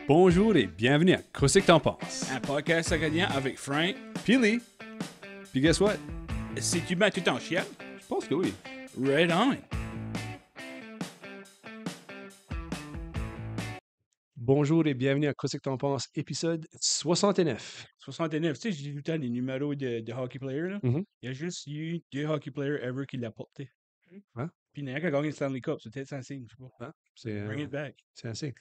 Bonjour et bienvenue à Qu'est-ce que t'en penses? Un podcast acadien avec Frank. Puis Puis guess what? Si tu mets tout en chien, Je pense que oui. right on. Bonjour et bienvenue à Qu'est-ce que t'en penses? Épisode 69. 69, tu sais, je dis tout le temps les numéros de hockey player, là. Mhm. Il y a juste eu 2 hockey players ever qui l'ont porté. Hein? Puis il y en a un qui a gagné le Stanley Cup, c'est peut-être ça signe, je sais pas. Hein? C'est Bring it back. assez.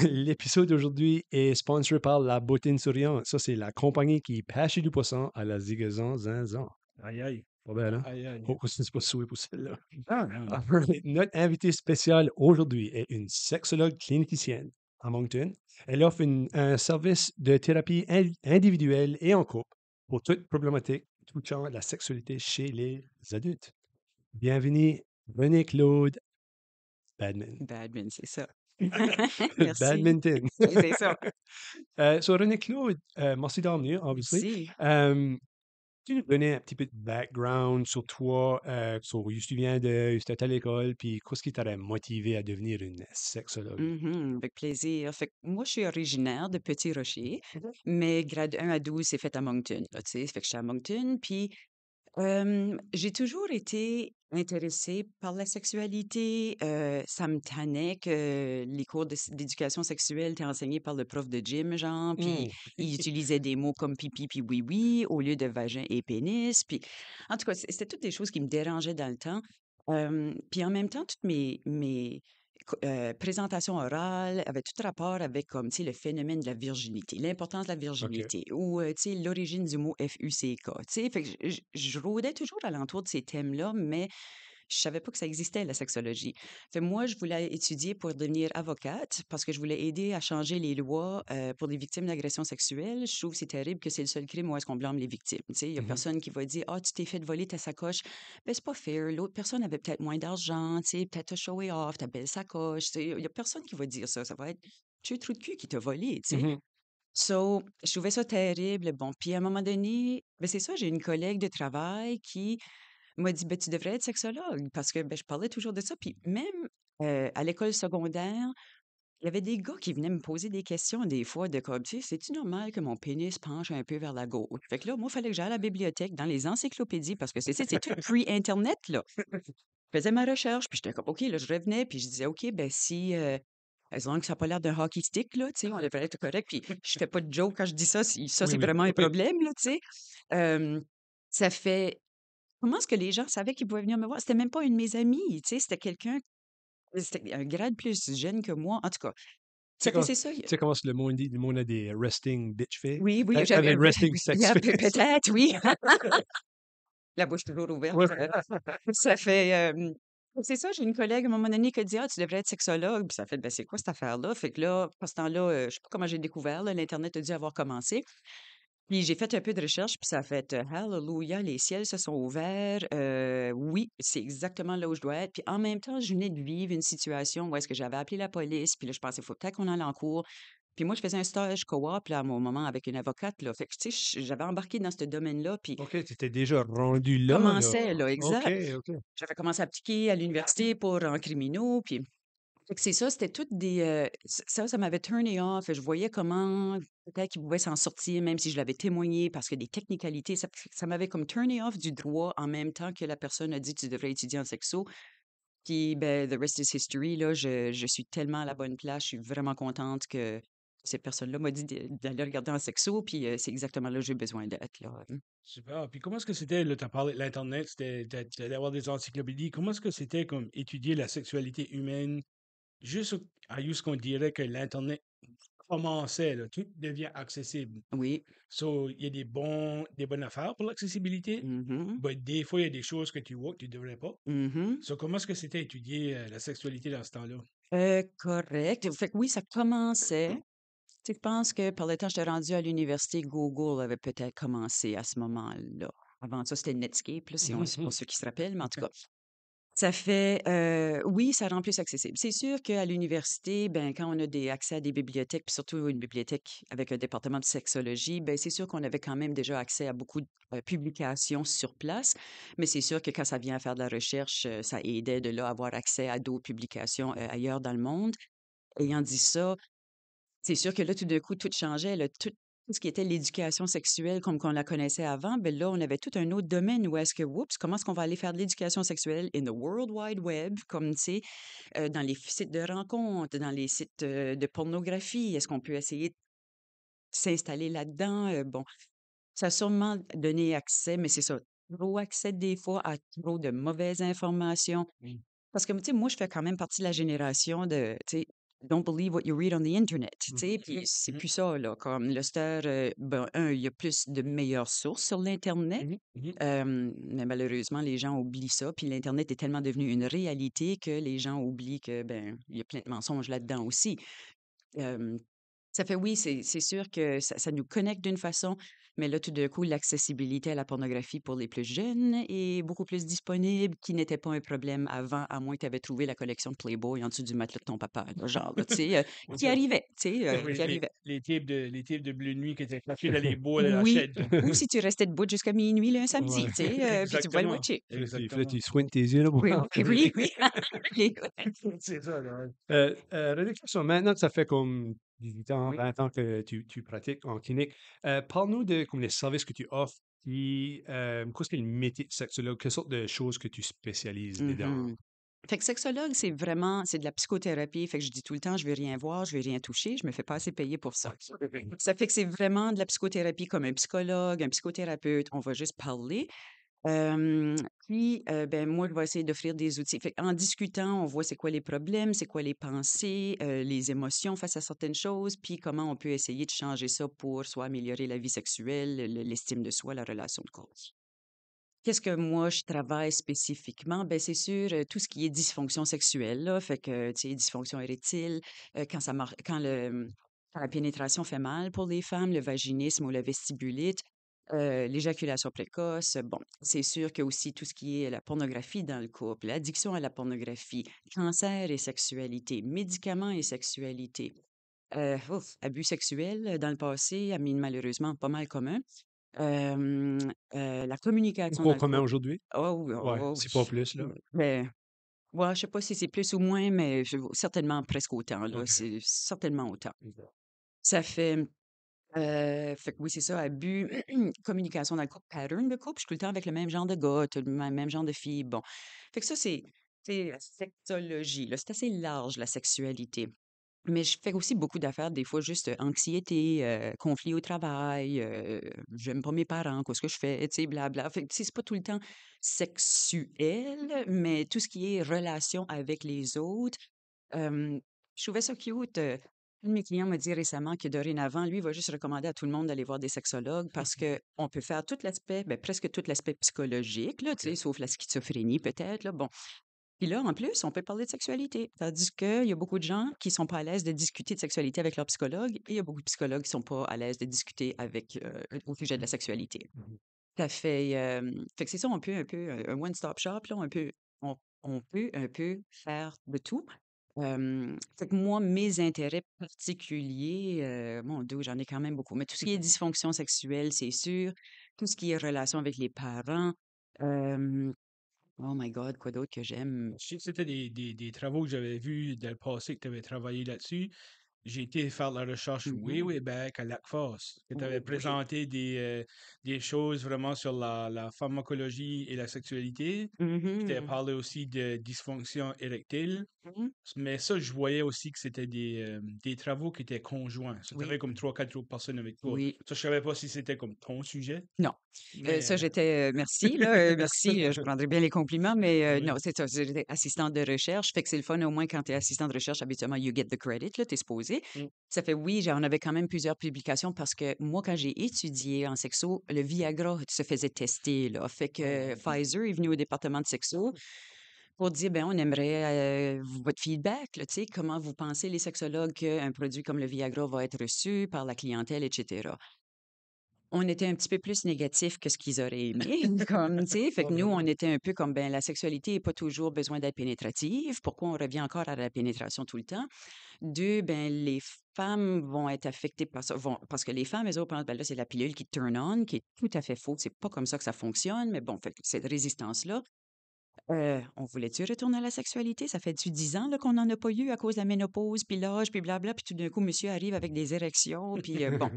L'épisode d'aujourd'hui est sponsorisé par La Bottine Souriante. Ça, c'est la compagnie qui pêche du poisson à la Zigazan Zinzan. Aïe aïe. Pas belle, hein? Aïe aïe. Oh, c'est pas souhait pour celle-là. Ah, non. Notre invitée spéciale aujourd'hui est une sexologue clinicienne à Moncton. Elle offre un service de thérapie individuelle et en couple pour toute problématique touchant la sexualité chez les adultes. Bienvenue, René-Claude Badman. Badman, c'est ça. Merci. Badminton. Oui, c'est ça. So, René-Claude, merci d'être venu, obviously. Merci. Tu nous donnais un petit peu de background sur toi, sur où tu viens de, tu étais à l'école, puis qu'est-ce qui t'aurait motivé à devenir une sexologue? Avec plaisir. Fait que moi, je suis originaire de Petit-Rocher, Mhm. mais grade 1 à 12, c'est fait à Moncton, là, tu sais. Fait que j'étais à Moncton, puis j'ai toujours été intéressée par la sexualité. Ça me tannait que les cours d'éducation sexuelle étaient enseignés par le prof de gym, genre, puis il utilisait des mots comme pipi puis oui-oui au lieu de vagin et pénis. Puis, en tout cas, c'était toutes des choses qui me dérangeaient dans le temps. Puis en même temps, toutes mes présentations orales avaient tout rapport avec, comme, tu sais, le phénomène de la virginité, l'importance de la OK. virginité ou, tu sais, l'origine du mot FUCK, tu sais. Fait que je rôdais toujours alentour de ces thèmes-là, mais je savais pas que ça existait, la sexologie. Fait moi, je voulais étudier pour devenir avocate parce que je voulais aider à changer les lois pour les victimes d'agressions sexuelles. Je trouve que c'est terrible que c'est le seul crime où est-ce qu'on blâme les victimes. Tu sais, il y a Mhm. personne qui va dire ah tu t'es fait voler ta sacoche. Ben c'est pas fair. L'autre personne avait peut-être moins d'argent. Tu sais, peut-être te show it off ta belle sacoche. Tu sais, il y a personne qui va dire ça. Ça va être tu es trou de cul qui t'a volé. Tu sais. Mhm. So, je trouvais ça terrible. Bon, puis à un moment donné, ben c'est ça, j'ai une collègue de travail qui m'a dit: «Ben, tu devrais être sexologue» parce que, ben, je parlais toujours de ça. Puis même, à l'école secondaire, il y avait des gars qui venaient me poser des questions des fois de comme, tu sais: «C'est-tu normal que mon pénis penche un peu vers la gauche?» Fait que là, moi, il fallait que j'aille à la bibliothèque, dans les encyclopédies parce que c'est tout pre-internet, là. Je faisais ma recherche, puis j'étais comme: «OK», là, je revenais, puis je disais: «OK, ben, si, as long que ça a pas l'air d'un hockey stick, là, tu sais, on devrait être correct». Puis je fais pas de joke quand je dis ça, si ça, Oui, c'est oui. vraiment un problème, là, tu sais. Hem, ça fait comment est-ce que les gens savaient qu'ils pouvaient venir me voir? C'était même pas une de mes amies, tu sais, c'était un grade plus jeune que moi. En tout cas, Tu sais ça fait comment, c'est ça. tu sais comment le monde dit, le monde a des resting bitch face? Oui, oui, Avec resting sex yeah, face. peut-être, oui. La bouche toujours ouverte. Ouais. Ça fait, c'est ça, j'ai une collègue à un moment donné qui a dit: «Ah, tu devrais être sexologue». Puis ça fait: «Ben, c'est quoi cette affaire-là?» Fait que là, à ce temps-là, je sais pas comment j'ai découvert, là, l'internet a dû avoir commencé. Puis j'ai fait un peu de recherche, puis ça a fait, hallelujah, les ciels se sont ouverts. Oui, c'est exactement là où je dois être. Puis en même temps, je venais de vivre une situation où est-ce que j'avais appelé la police, puis là, je pensais: «Faut peut-être qu'on aille en cours». Puis moi, je faisais un stage coop, là, à mon moment avec une avocate, là. Fait que, tu sais, j'avais embarqué dans ce domaine-là, puis OK, tu étais déjà rendu là, là. commençais, là, OK, exact. OK. J'avais commencé à appliquer à l'université pour en criminaux, puis fait que c'est ça, c'était toutes des, ça m'avait turné off et je voyais comment peut-être qu'il pouvait s'en sortir même si je l'avais témoigné parce que des technicalités, ça m'avait comme turné off du droit en même temps que la personne a dit: «Tu devrais étudier en sexo». Puis, ben, the rest is history, là. Je suis tellement à la bonne place, je suis vraiment contente que cette personne-là m'a dit d'aller regarder en sexo, puis c'est exactement là où j'ai besoin d'être, là. Super. Puis comment est-ce que c'était, là, tu as parlé de l'Internet, c'était d'avoir des encyclopédies. Comment est-ce que c'était comme étudier la sexualité humaine juste à ce qu'on dirait que l'Internet commençait, là, tout devient accessible. Oui. So, il y a des bonnes affaires pour l'accessibilité, Mmh. mais des fois, il y a des choses que tu vois que tu ne devrais pas. Mmh. So, comment est-ce que c'était étudier la sexualité dans ce temps-là? Correct. Fait que oui, ça commençait. Tu sais, je pense que par le temps que j'étais rendue à l'université, Google avait peut-être commencé à ce moment-là. Avant ça, c'était Netscape, là, si on c'est pour ceux qui se rappellent, mais en tout cas, ça fait, oui, ça rend plus accessible. C'est sûr qu'à l'université, ben, quand on a des accès à des bibliothèques, puis surtout une bibliothèque avec un département de sexologie, ben, c'est sûr qu'on avait quand même déjà accès à beaucoup de, publications sur place. Mais c'est sûr que quand ça vient à faire de la recherche, ça aidait de là avoir accès à d'autres publications, ailleurs dans le monde. Ayant dit ça, C'est sûr que là, tout d'un coup, tout changeait, là, tout ce qui était l'éducation sexuelle comme qu'on la connaissait avant, ben là, on avait tout un autre domaine où est-ce que, oups, comment est-ce qu'on va aller faire de l'éducation sexuelle in the World Wide Web, comme, tu sais, dans les sites de rencontres, dans les sites de pornographie? Est-ce qu'on peut essayer de s'installer là-dedans? Bon, ça a sûrement donné accès, mais c'est ça, trop accès des fois à trop de mauvaises informations. Oui. Parce que, tu sais, moi, je fais quand même partie de la génération de, tu sais, don't believe what you read on the internet, tu Mhm. sais, puis c'est Mhm. plus ça, là, comme le star, ben, il y a plus de meilleures sources sur l'internet, Mhm. Mhm. mais malheureusement, les gens oublient ça, puis l'internet est tellement devenu une réalité que les gens oublient que, ben, il y a plein de mensonges là-dedans aussi. Hem, Ça fait oui, c'est sûr que ça nous connecte d'une façon, mais là, tout d'un coup, l'accessibilité à la pornographie pour les plus jeunes est beaucoup plus disponible, qui n'était pas un problème avant, à moins que tu avais trouvé la collection de Playboy en dessous du matelas de ton papa, là, genre, là, tu sais, qui arrivait, tu sais, Oui, qui arrivait. les types de bleu nuit qui étaient cachés dans les bois de la Oui, chaîne. ou si tu restais debout jusqu'à minuit, là, un samedi, Ouais. tu sais, puis tu pouvais le Exactement. watcher. Puis là, Exactement. tu squintes tes yeux là, pour Oui, voir. oui, oui, oui. Oui, C'est ça, là. Réduction, maintenant que ça fait comme 18 ans, oui. 20 ans que tu pratiques en clinique, parle-nous de comme les services que tu offres, puis qu'est-ce qu'est le métier de sexologue? Quelle sorte de choses que tu spécialises dedans? Mhm. Fait que sexologue, c'est vraiment, c'est de la psychothérapie. Fait que je dis tout le temps, je vais rien voir, je vais rien toucher, je me fais pas assez payer pour ça. Ça fait que c'est vraiment de la psychothérapie comme un psychologue, un psychothérapeute. On va juste parler. Puis, ben, moi, je vais essayer d'offrir des outils. Fait en discutant, on voit c'est quoi les problèmes, c'est quoi les pensées, les émotions face à certaines choses, puis comment on peut essayer de changer ça pour soit améliorer la vie sexuelle, l'estime de soi, la relation de couple. Qu'est-ce que moi je travaille spécifiquement? Ben, c'est sûr, tout ce qui est dysfonction sexuelle, là. Fait que, tu sais, dysfonction érectile, quand ça mar quand quand la pénétration fait mal pour les femmes, le vaginisme ou la vestibulite, l'éjaculation précoce. Bon, c'est sûr que aussi tout ce qui est la pornographie dans le couple, l'addiction à la pornographie, cancer et sexualité, médicaments et sexualité, abus sexuels dans le passé, malheureusement pas mal commun. Hem, la communication dans Encore le commun couple. aujourd'hui? Oh oui, Ouais, oh c'est pas oui. plus, là. Ben, ouais, je sais pas si c'est plus ou moins, mais certainement presque autant, là, OK. c'est certainement autant. OK. Ça fait que oui, c'est ça, abus, communication dans le couple, pattern de couple, je suis tout le temps avec le même genre de gars, tout le même genre de filles, bon. Fait que ça, c'est la sexologie, là, c'est assez large, la sexualité. Mais je fais aussi beaucoup d'affaires, des fois juste, anxiété, conflit au travail, j'aime pas mes parents, qu'est-ce que je fais? Tu sais, blabla. Fait que, tu sais, c'est pas tout le temps sexuel, mais tout ce qui est relation avec les autres. Hem, je trouvais ça cute, un de mes clients m'a dit récemment que dorénavant, lui, il va juste recommander à tout le monde d'aller voir des sexologues parce qu'on peut faire tout l'aspect, ben, presque tout l'aspect psychologique, là, tu sais, OK. sauf la schizophrénie peut-être, là, bon. Puis là, en plus, on peut parler de sexualité. Tandis qu'il y a beaucoup de gens qui sont pas à l'aise de discuter de sexualité avec leur psychologue et il y a beaucoup de psychologues qui sont pas à l'aise de discuter avec, au sujet de la sexualité. Mmh. Ça fait, fait que c'est ça, on peut un peu, un one-stop shop, là, on peut un peu faire de tout. Fait que moi, mes intérêts particuliers, mon Dieu, j'en ai quand même beaucoup. Mais tout ce qui est dysfonction sexuelle, c'est sûr. Tout ce qui est relation avec les parents. euh, Oh my God, quoi d'autre que j'aime? Je sais que c'était des travaux que j'avais vus dans le passé que tu avais travaillé là-dessus. J'ai été faire la recherche way, Mhm. way back à Lac Force, que tu avais Oui. présenté des choses vraiment sur la pharmacologie et la sexualité. Puis tu avais Mhm. parlé aussi de dysfonction érectile. Mhm. Mais ça, je voyais aussi que c'était des travaux qui étaient conjoints. Ça, tu Oui, avais comme trois, quatre autres personnes avec toi. oui. Ça, je savais pas si c'était comme ton sujet, Non. mais Ça, j'étais, merci, là, merci, je prendrai bien les compliments, mais non, oui. c'est ça, j'étais assistante de recherche, fait que c'est le fun, au moins, quand tu es assistante de recherche, habituellement, you get the credit, là, tu es supposée. Mm. Ça fait, oui, j'en avais quand même plusieurs publications parce que moi, quand j'ai étudié en sexo, le Viagra se faisait tester, là. Fait que Pfizer est venu au département de sexo pour dire, ben, on aimerait votre feedback, là, tu sais, comment vous pensez, les sexologues, qu'un produit comme le Viagra va être reçu par la clientèle, etc. On était un petit peu plus négatif que ce qu'ils auraient aimé, comme, tu sais, fait Ah, que nous, on vraiment? était un peu comme, ben, la sexualité n'a pas toujours besoin d'être pénétrative. Pourquoi on revient encore à la pénétration tout le temps? 2, ben, les femmes vont être affectées par ça, parce que les femmes, elles autres, pensent, ben là, c'est la pilule qui turn on, qui est tout à fait faux. C'est pas comme ça que ça fonctionne, mais bon, fait que cette résistance-là. On voulait-tu retourner à la sexualité? Ça fait 10 ans là, qu'on n'en a pas eu à cause de la ménopause, puis l'âge, puis blabla, puis tout d'un coup, monsieur arrive avec des érections, puis bon.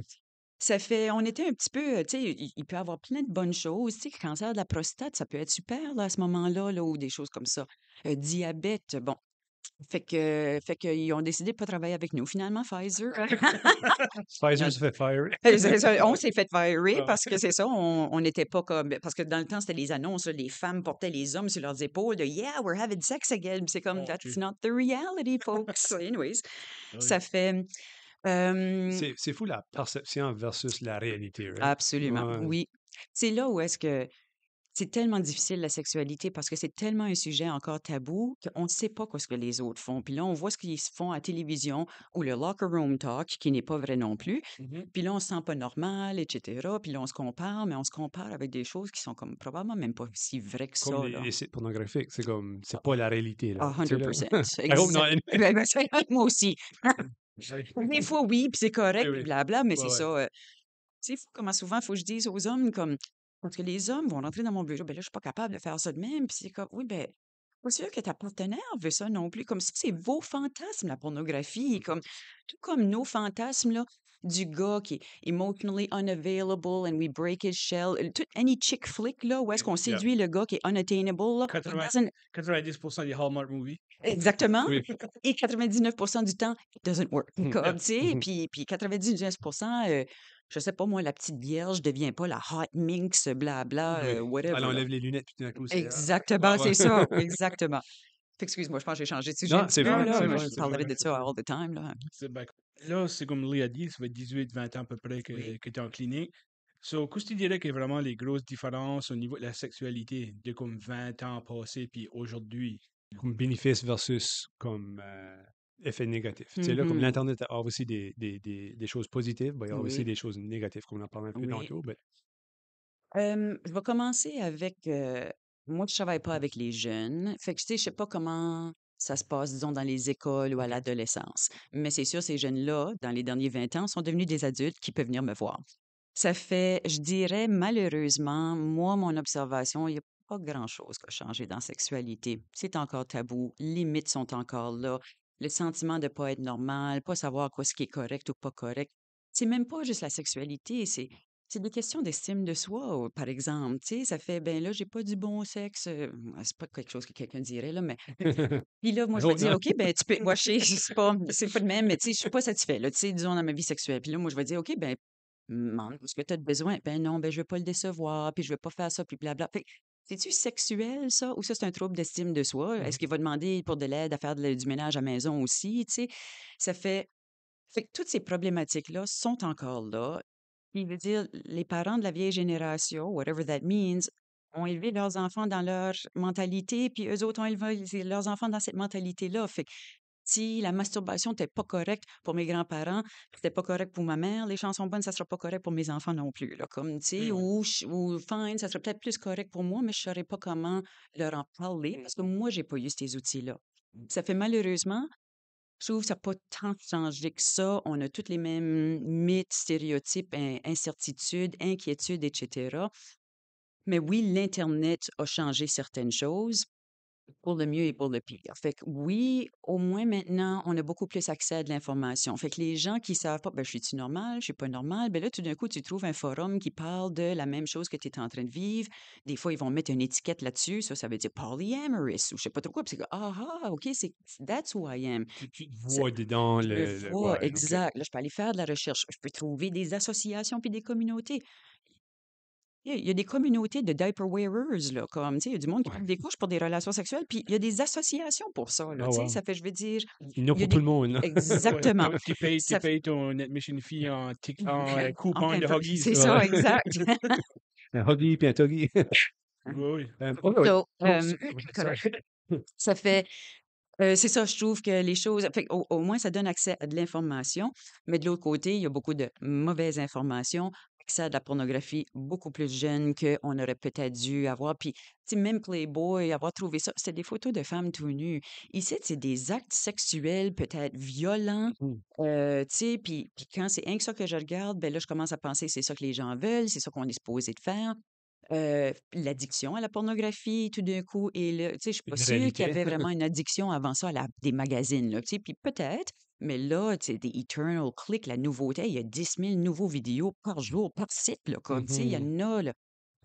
On était un petit peu, tu sais, il peut y avoir plein de bonnes choses, tu sais, le cancer de la prostate, ça peut être super là, à ce moment-là, là, ou des choses comme ça. Diabète, bon. Fait qu'ils ont décidé de pas travailler avec nous. Finalement, Pfizer. Pfizer se fait fire. C'est ça, on s'est fait virer Ah. parce que c'est ça, on n'était pas comme. Parce que dans le temps, c'était les annonces, là, les femmes portaient les hommes sur leurs épaules de Yeah, we're having sex again. Puis c'est comme Mon That's Dieu. not the reality, folks. Anyways, Oui. ça fait. euh, C'est fou la perception versus la réalité, right? Absolument, Ouais. oui. C'est là où est-ce que c'est tellement difficile la sexualité parce que c'est tellement un sujet encore tabou qu'on ne sait pas quoi ce que les autres font. Puis là, on voit ce qu'ils se font à la télévision ou le locker room talk qui n'est pas vrai non plus. Mhm. Puis là, on se sent pas normal, etc. Puis là, on se compare, mais on se compare avec des choses qui sont comme probablement même pas si vraies que Comme ça, là. les sites pornographiques, c'est comme, c'est pas la réalité, là. Ah, Tu sais, là. 100%. I hope not. Exact. Moi aussi. Des fois, oui, puis c'est correct, Oui, puis oui. blabla, mais Ouais, c'est ouais. ça. Tu sais, comment souvent, il faut que je dise aux hommes, comme, parce que les hommes vont rentrer dans mon bureau, ben là, je suis pas capable de faire ça de même. Puis c'est comme, oui, ben, pas sûr que ta partenaire veut ça non plus. Comme ça, c'est vos fantasmes, la pornographie. Comme, tout comme nos fantasmes, là, du gars qui est emotionally unavailable and we break his shell. Any chick flick, là, où est-ce qu'on Yeah. séduit le gars qui est unattainable, là, it 80 doesn't. 90% des Hallmark movies. Exactement. Oui. Et 99% du temps, it doesn't work. Comme, Yeah. tu sais, puis 99%, je sais pas moi, la petite vierge devient pas la hot minx, blabla, Oui. whatever, Alors, on là. enlève les lunettes, puis tout d'un coup, c'est. Exactement, Ouais, c'est ça, ouais. exactement. Fait excuse-moi, je pense que j'ai changé de sujet un Non, petit c'est peu, Non, fine, là. non, c'est Moi, non, je fine, c'est c'est parlerai fine. de c'est ça bien. all the time, là. C'est bien. Là, c'est comme Lee a dit, ça fait 18-20 ans à peu près Oui. que tu es en clinique. So, qu'est-ce que tu dirais que vraiment les grosses différences au niveau de la sexualité de comme 20 ans passés puis aujourd'hui? Comme bénéfice versus comme effet négatif. Tu sais, là, comme Mhm. l'Internet a aussi des choses positives, ben, il y a aussi Oui, des choses négatives, comme on en parlait un peu oui. tantôt. Ben, Je vais commencer avec, moi, je travaille pas avec les jeunes. Fait que, tu sais, je sais pas comment ça se passe, disons, dans les écoles ou à OK. l'adolescence. Mais c'est sûr, ces jeunes-là, dans les derniers 20 ans, sont devenus des adultes qui peuvent venir me voir. Ça fait, je dirais, malheureusement, moi, mon observation, il n'y a pas grand-chose qui a changé dans la sexualité. C'est encore tabou. Les limites sont encore là. Le sentiment de pas être normal, pas savoir quoi ce qui est correct ou pas correct. C'est même pas juste la sexualité, c'est des questions d'estime de soi, par exemple. Tu sais, ça fait, ben là, j'ai pas du bon sexe. C'est pas quelque chose que quelqu'un dirait, là, mais. Puis là, moi, I je vais hope dire, not. OK, ben, tu peux. Moi, je sais, c'est pas de même, mais tu sais, je suis pas satisfait, là, tu sais, disons, dans ma vie sexuelle. Puis là, moi, je vais dire, OK, ben, demande ce que tu as de besoin. Ben non, ben, je veux pas le décevoir, puis je veux pas faire ça, puis blabla. Fait que, c'est-tu sexuel, ça, ou ça, c'est un trouble d'estime de soi? Est-ce qu'il va demander pour de l'aide à faire du ménage à la maison aussi, tu sais? Ça fait. Fait que toutes ces problématiques-là sont encore là. Puis, veut dire, les parents de la vieille génération, whatever that means, ont élevé leurs enfants dans leur mentalité, puis eux autres ont élevé leurs enfants dans cette mentalité-là. Fait que si la masturbation n'était pas correcte pour mes grands-parents, puis c'était pas correct pour ma mère, les chansons bonnes, ça sera pas correct pour mes enfants non plus. Là, comme, tu sais, Ouais. ou fine, ça serait peut-être plus correct pour moi, mais je saurais pas comment leur en parler parce que moi, j'ai pas eu ces outils-là. Ça fait malheureusement, je trouve que ça n'a pas tant changé que ça. On a tous les mêmes mythes, stéréotypes, incertitudes, inquiétudes, etc. Mais oui, l'Internet a changé certaines choses pour le mieux et pour le pire. Fait que oui, au moins maintenant, on a beaucoup plus accès à de l'information. Fait que les gens qui savent pas, ben, je suis-tu normal, je suis pas normal, ben là, tout d'un coup, tu trouves un forum qui parle de la même chose que tu es en train de vivre. Des fois, ils vont mettre une étiquette là-dessus. Ça veut dire polyamorous ou je sais pas trop quoi. Puis c'est comme, OK, that's who I am. Tu te vois dedans Je me vois, ouais, OK. exact. Là, je peux aller faire de la recherche. Je peux trouver des associations puis des communautés. Il y a des communautés de diaper wearers, là, comme, tu sais, il y a du monde qui Ouais. porte des couches pour des relations sexuelles, puis il y a des associations pour ça, là, Oh, tu sais, wow. ça fait, je veux dire, Il y en a il y a pour tout des. le monde, là. Ouais. Exactement. Tu Ça payes ton admission fee en en coupon plein de feu. Huggies. C'est Ouais. ça, exact. Un hobby puis un toggy. Oui, oui. Oh, ouais. So, Oh, correct. sorry. Ça fait, c'est ça, je trouve que les choses, fait, au moins, ça donne accès à de l'information, mais de l'autre côté, il y a beaucoup de mauvaises informations, accès à de la pornographie beaucoup plus jeune qu'on aurait peut-être dû avoir. Puis, tu sais, même Playboy, avoir trouvé ça, c'était des photos de femmes tout nues. Ici, c'est des actes sexuels peut-être violents, Mhm. tu sais, puis quand c'est rien que ça que je regarde, ben là, je commence à penser, c'est ça que les gens veulent, c'est ça qu'on est supposé de faire. L'addiction à la pornographie tout d'un coup et là, tu sais, je suis pas Une sûre qu'il y réalité. avait vraiment une addiction avant ça à la des magazines, là, tu sais, puis peut-être, mais là, tu sais, des Eternal Click, la nouveauté, il y a 10 000 nouveaux vidéos par jour, par site, là, comme, tu sais, il y Mhm. en a, là.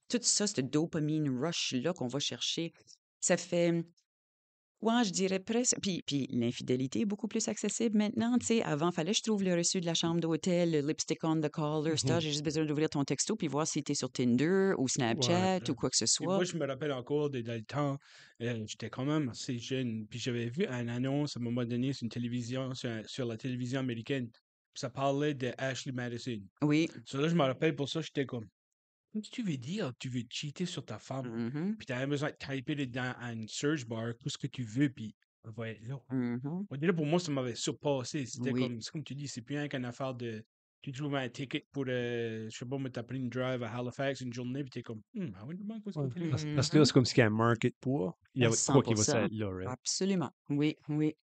Tout ça, ce dopamine rush-là qu'on va chercher, ça fait ouais, je dirais presque puis l'infidélité est beaucoup plus accessible maintenant, tu sais. Avant, fallait que je trouve le reçu de la chambre d'hôtel, le lipstick on the collar, ça. Mhm. J'ai juste besoin d'ouvrir ton texto puis voir si tu sur Tinder ou Ouais. Snapchat ou quoi que ce Et soit. moi, je me rappelle encore dans le temps, j'étais quand même assez jeune, puis j'avais vu une annonce à un moment donné sur une télévision, sur la télévision américaine. Puis ça parlait de Ashley Madison. Oui. Ça, là, je me rappelle pour ça, j'étais comme, qu'est-ce que tu veux dire? Tu veux cheater sur ta femme. Mhm, Puis t'avais besoin de typer dedans à une search bar tout ce que tu veux, puis on va être là. mhm. On dirait pour moi, ça m'avait surpassé. C'était Oui. comme, c'est comme tu dis, c'est plus rien qu'une affaire de. Tu trouves un ticket pour, je sais pas, mais t'as pris une drive à Halifax une journée, puis t'es comme, I wonder what's Ouais. going to Parce que là, Mhm. c'est comme s'il y a un market pour. Il y À a de quoi qui va 100%. s'être là, right? Absolument. Oui, oui,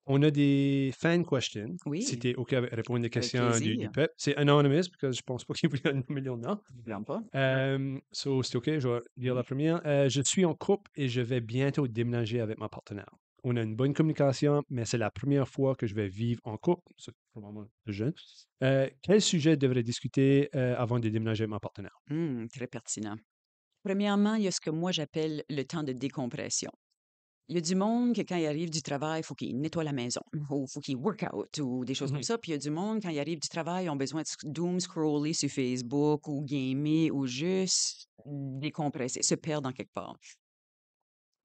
On a des fan questions. Si oui. tu es OK avec répondre des Avec questions du plaisir. peuple. C'est anonymous, parce que je pense pas qu'il y ait un million de noms. Vraiment pas. So, c'est OK, je vais lire la Oui. première. Je suis en couple et je vais bientôt déménager avec ma partenaire. On a une bonne communication, mais c'est la première fois que je vais vivre en couple. C'est probablement jeune. Quel sujet devrais discuter avant de déménager avec ma partenaire? Très pertinent. Premièrement, il y a ce que moi j'appelle le temps de décompression. Il y a du monde que quand il arrive du travail, il faut qu'il nettoie la maison, ou faut qu'il work out ou des choses comme Mhm. ça. Puis il y a du monde, quand il arrive du travail, ils ont besoin de doom scroller sur Facebook ou gamer ou juste décompresser, se perdre en quelque part.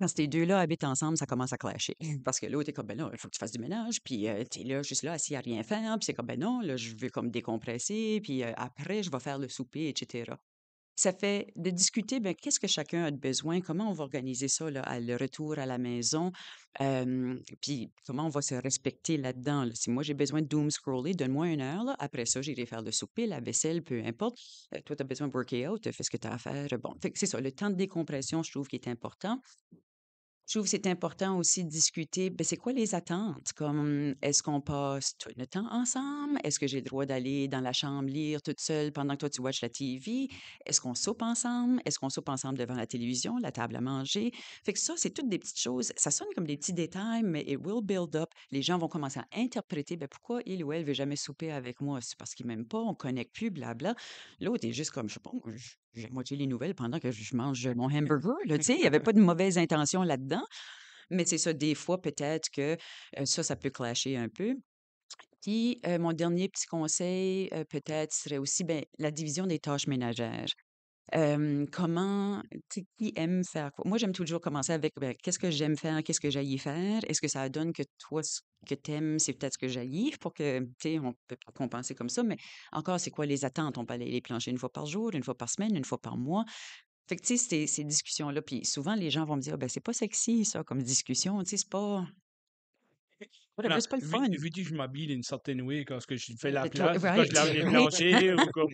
Quand ces deux-là habitent ensemble, ça commence à clasher. Parce que l'autre est comme, ben là, il faut que tu fasses du ménage, puis tu es là, juste là, assis à rien faire, puis c'est comme, ben non, là, je veux comme décompresser, puis après, je vais faire le souper, etc. Ça fait de discuter, ben, qu'est-ce que chacun a de besoin, comment on va organiser ça, là, le retour à la maison, puis comment on va se respecter là-dedans. Là. Si moi j'ai besoin de doom scroller, donne-moi une heure, là. Après ça, j'irai faire le souper, la vaisselle, peu importe. Toi, tu as besoin de workout, fais ce que tu as à faire. Bon, fait que c'est ça, le temps de décompression, je trouve qui est important. Je trouve que c'est important aussi de discuter, ben, c'est quoi les attentes? Comme, est-ce qu'on passe tout le temps ensemble? Est-ce que j'ai le droit d'aller dans la chambre lire toute seule pendant que toi tu watches la TV? Est-ce qu'on soupe ensemble? Est-ce qu'on soupe ensemble devant la télévision, la table à manger? Fait que ça, c'est toutes des petites choses. Ça sonne comme des petits détails, mais it will build up. Les gens vont commencer à interpréter, ben, pourquoi il ou elle veut jamais souper avec moi? C'est parce qu'il m'aime pas, on connecte plus, blabla. L'autre est juste comme, je sais pas, moi, j'ai moitié les nouvelles pendant que je mange mon hamburger, là, tu sais, il y avait pas de mauvaise intention là-dedans. Mais c'est ça, des fois, peut-être que ça peut clasher un peu. Puis, mon dernier petit conseil, peut-être, serait aussi ben, la division des tâches ménagères. Comment, tu sais, qui aime faire quoi? Moi, j'aime toujours commencer avec ben, qu'est-ce que j'aime faire, qu'est-ce que j'haïs faire? Est-ce que ça donne que toi, ce que t'aimes, c'est peut-être ce que j'haïs pour que, tu sais, on peut pas compenser comme ça, mais encore, c'est quoi les attentes? On peut aller les plancher une fois par jour, une fois par semaine, une fois par mois. Fait que, tu sais, ces discussions-là, puis souvent, les gens vont me dire, ah, ben, c'est pas sexy, ça, comme discussion, tu sais, Non, c'est pas le fun. veux-tu que je m'habille d'une certaine way quand que je fais la Toi, place, quand je right, lave les oui. planchers ou comme.